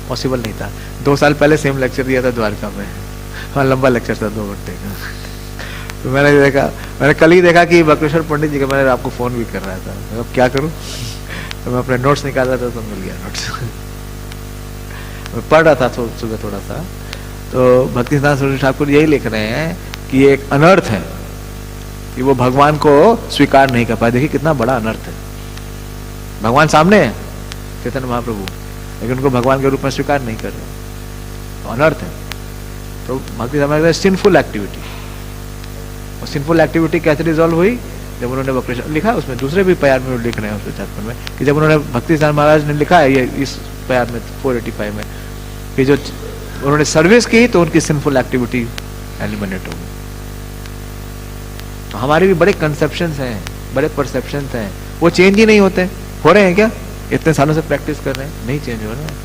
पॉसिबल नहीं था। 2 साल पहले सेम लेक्चर दिया था द्वारका में, हाँ लंबा लेक्चर था 2 घंटे का। तो मैंने कल ही देखा कि बक्रेश्वर पंडित जी का, मैंने आपको फोन भी कर रहा था, अब क्या करूं? तो मैं अपने नोट्स निकाल रहा था तो मिल गया नोट्स। मैं पढ़ रहा था सुबह थोड़ा सा, तो भक्ति सिद्धांत सरस्वती ठाकुर यही लिख रहे हैं कि ये एक अनर्थ है कि वो भगवान को स्वीकार नहीं कर पाए। देखिए कितना बड़ा अनर्थ है। भगवान सामने है, चैतन्य महाप्रभु, लेकिन उनको भगवान के रूप में स्वीकार नहीं कर रहे, तो अनर्थ है। तो भक्ति सिद्धांत सिंफुल एक्टिविटी, और सिंफुल एक्टिविटी कैसे रिजॉल्व हुई? जब उन्होंने बक्रेश्वर लिखा, उसमें दूसरे भी प्यार में लिख रहे हैं उसके चार्ट में, कि जब उन्होंने भक्ति सिद्धांत महाराज ने लिखा है ये इस प्यार में 485 में, कि जो उन्होंने सर्विस की तो उनकी सिंफुल एक्टिविटी एलिमिनेट हो गई। तो हमारे भी बड़े कंसेप्शंस हैं, बड़े परसेप्शंस हैं, वो चेंज ही नहीं होते। हो रहे हैं क्या? इतने सालों से प्रैक्टिस कर रहे हैं, नहीं चेंज हो रहे हैं।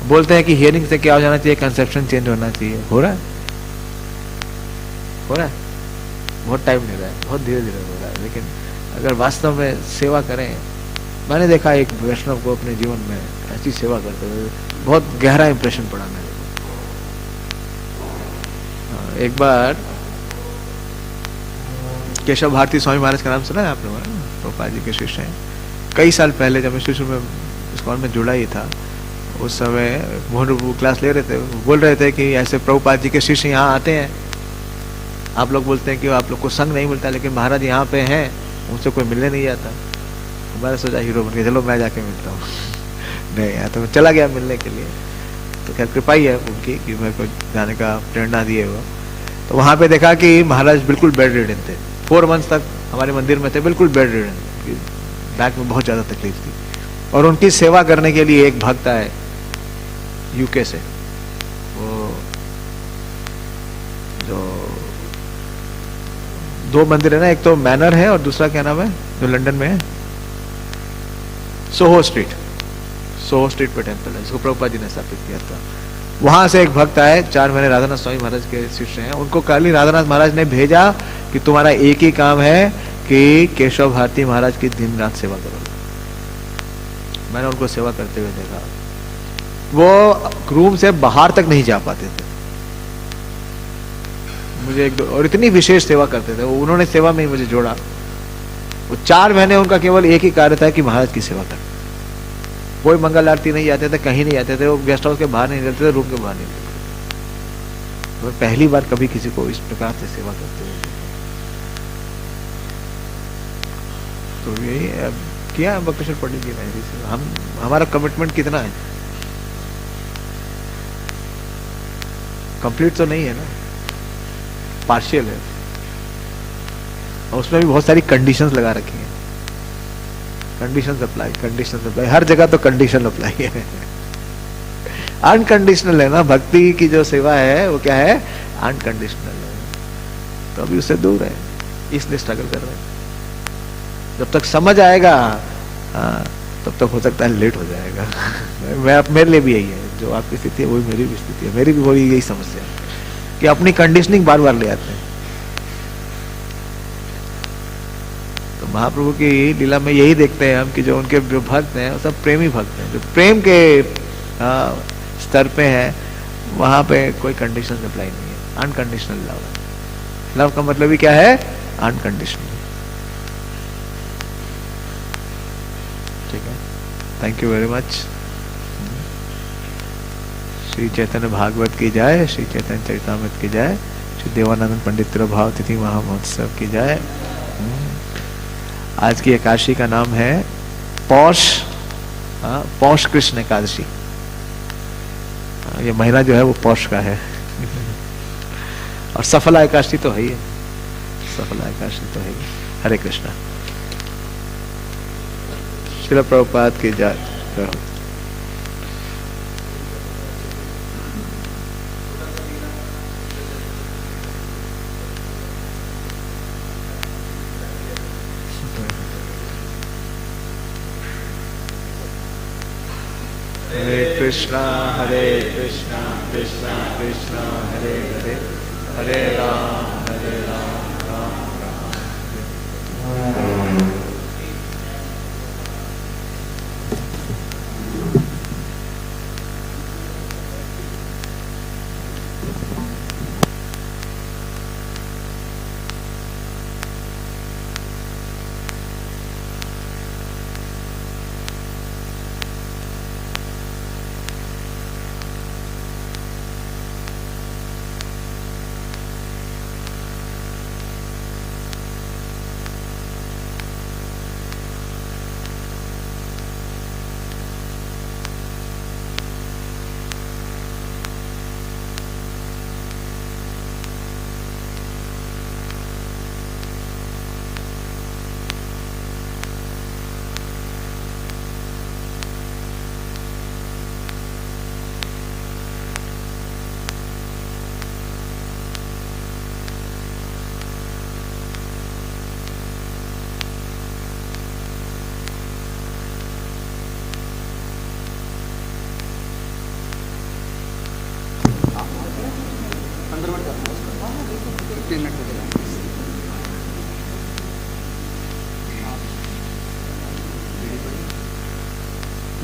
बोलते हैं कि हियरिंग से क्या हो जाना चाहिए? कंसेप्शन चेंज होना चाहिए। हो रहा है? हो रहा है? बहुत टाइम ले रहा है, बहुत धीरे धीरे हो रहा है। लेकिन अगर वास्तव में सेवा करें, मैंने देखा एक वैष्णव को अपने जीवन में ऐसी सेवा करते हुए बहुत गहरा इंप्रेशन पड़ा मेरे को। एक बार केशव भारती स्वामी महाराज का नाम सुना है आप लोगों ने? प्रभुपाद जी के शिष्य हैं। कई साल पहले जब मैं शिष्य में इस्कॉन में जुड़ा ही था, उस समय मोहन वो क्लास ले रहे थे, बोल रहे थे कि ऐसे प्रभुपाद जी के शिष्य यहाँ आते हैं, आप लोग बोलते हैं कि आप लोग को संग नहीं मिलता, लेकिन महाराज यहाँ पे हैं, उनसे कोई मिलने नहीं जाता। हमारा सोचा हीरो बन के चलो मैं जाके मिलता हूँ। नहीं यार, तो मैं चला गया मिलने के लिए। तो खैर कृपा ही है उनकी कि मेरे को जाने का प्रेरणा दिए हुआ। तो वहाँ पे देखा कि महाराज बिल्कुल बेड रिडन थे, 4 मंथ्स तक हमारे मंदिर में थे, बिल्कुल बेड रिडन, बैक में बहुत ज़्यादा तकलीफ थी। और उनकी सेवा करने के लिए एक भक्त आए यूके से, वो जो 2 मंदिर है ना, एक तो मैनर है और दूसरा क्या नाम है जो लंदन में है, सोहो स्ट्रीट पे टेम्पल है, जिसको प्रभुपाद जी ने स्थापित किया था। वहां से एक भक्त आए, 4 महीने राधानाथ स्वामी महाराज के शिष्य हैं। उनको कल ही राधानाथ महाराज ने भेजा कि तुम्हारा एक ही काम है कि केशव भारती महाराज की दिन रात सेवा करो। मैंने उनको सेवा करते हुए देखा, वो रूम से बाहर तक नहीं जा पाते थे। मुझे एक दो और इतनी विशेष सेवा करते थे, उन्होंने सेवा में ही मुझे जोड़ा। वो 4 महीने उनका केवल एक ही कार्य था कि महाराज की सेवा कर। कोई मंगल आरती नहीं जाते थे, कहीं नहीं जाते थे, वो गेस्ट हाउस के बाहर नहीं निकलते थे, रूम के बाहर नहीं निकलते मैं पहली बार कभी किसी को इस प्रकार से सेवा करते हुए देखा। तो यही किया बक्रेश्वर पंडित जी ने। हम हमारा कमिटमेंट कितना है? कंप्लीट तो नहीं है ना, पार्शियल है, और उसमें भी बहुत सारी कंडीशंस लगा रखी हैं। कंडीशंस अप्लाई, हर जगह तो कंडीशन अप्लाई है। अनकंडीशनल है ना, भक्ति की जो सेवा है वो क्या है? अनकंडीशनल है। तो अभी उससे दूर है, इसलिए स्ट्रगल कर रहे हैं। जब तक समझ आएगा तब तक हो सकता है लेट हो जाएगा। मेरे लिए भी यही है, जो आपकी स्थिति है वही मेरी भी स्थिति है। मेरी भी वही यही समस्या है कि अपनी कंडीशनिंग बार बार ले आते हैं। तो महाप्रभु की लीला में यही देखते हैं हम कि जो उनके जो भक्त हैं वो सब प्रेमी भक्त हैं, जो प्रेम के स्तर पे है, वहां पे कोई कंडीशन अप्लाई नहीं है। अनकंडीशनल लव है। लव का मतलब ही क्या है? अनकंडीशनल। ठीक है, thank you very much. Shri Chaitanya Bhagavata की जय, श्री चैतन्य चरितामृत की जय, श्री देवानंद पंडित तिरुभाव तिथि महामहोत्सव की जय। आज की एकादशी का नाम है पौष कृष्ण एकादशी। ये महीना जो है वो पौष का है। और सफला एकादशी तो है ही है, सफला एकादशी तो है ही। हरे कृष्णा। श्रील प्रभुपाद की जय। हरे कृष्णा कृष्णा कृष्णा हरे हरे, हरे राम राम राम।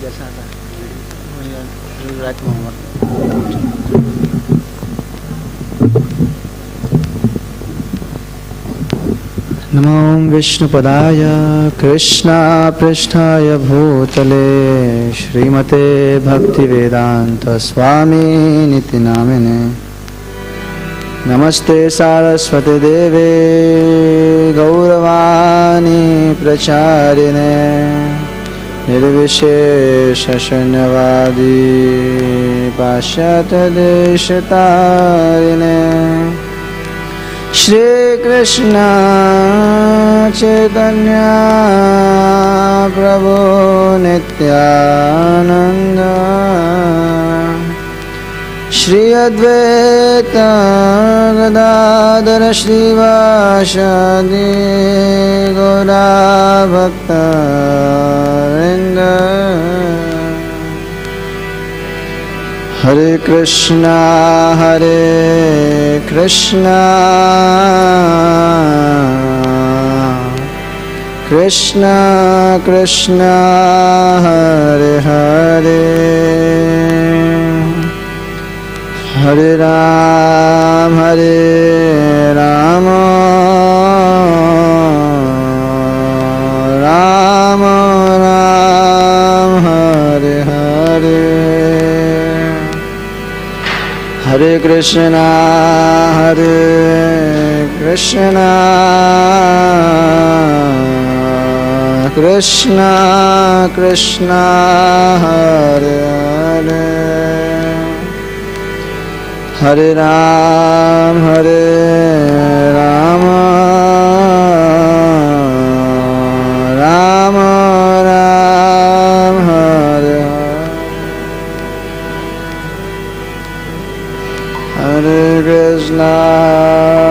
जैसा आता है नमो विष्णुपदाय कृष्णा पृष्ठाय भूतले श्रीमते भक्तिवेदांत स्वामी निति नामिने। नमस्ते सारस्वती देवे गौरवाणी प्रचारिणे निर्विशेष शून्यवादी पाश्चात्यदेशतारिणे। श्री कृष्ण चैतन्य प्रभु नित्यानंद श्री अद्वैत गदाधर श्रीवासादि गौरा भक्तवृंद। हरे कृष्णा कृष्णा कृष्णा हरे हरे, हरे Ram Ram Ram Ram Hare Hare, Hare Krishna Krishna Krishna Hare Hare Hare Ram Ram Ram Hare Hare Hare Krishna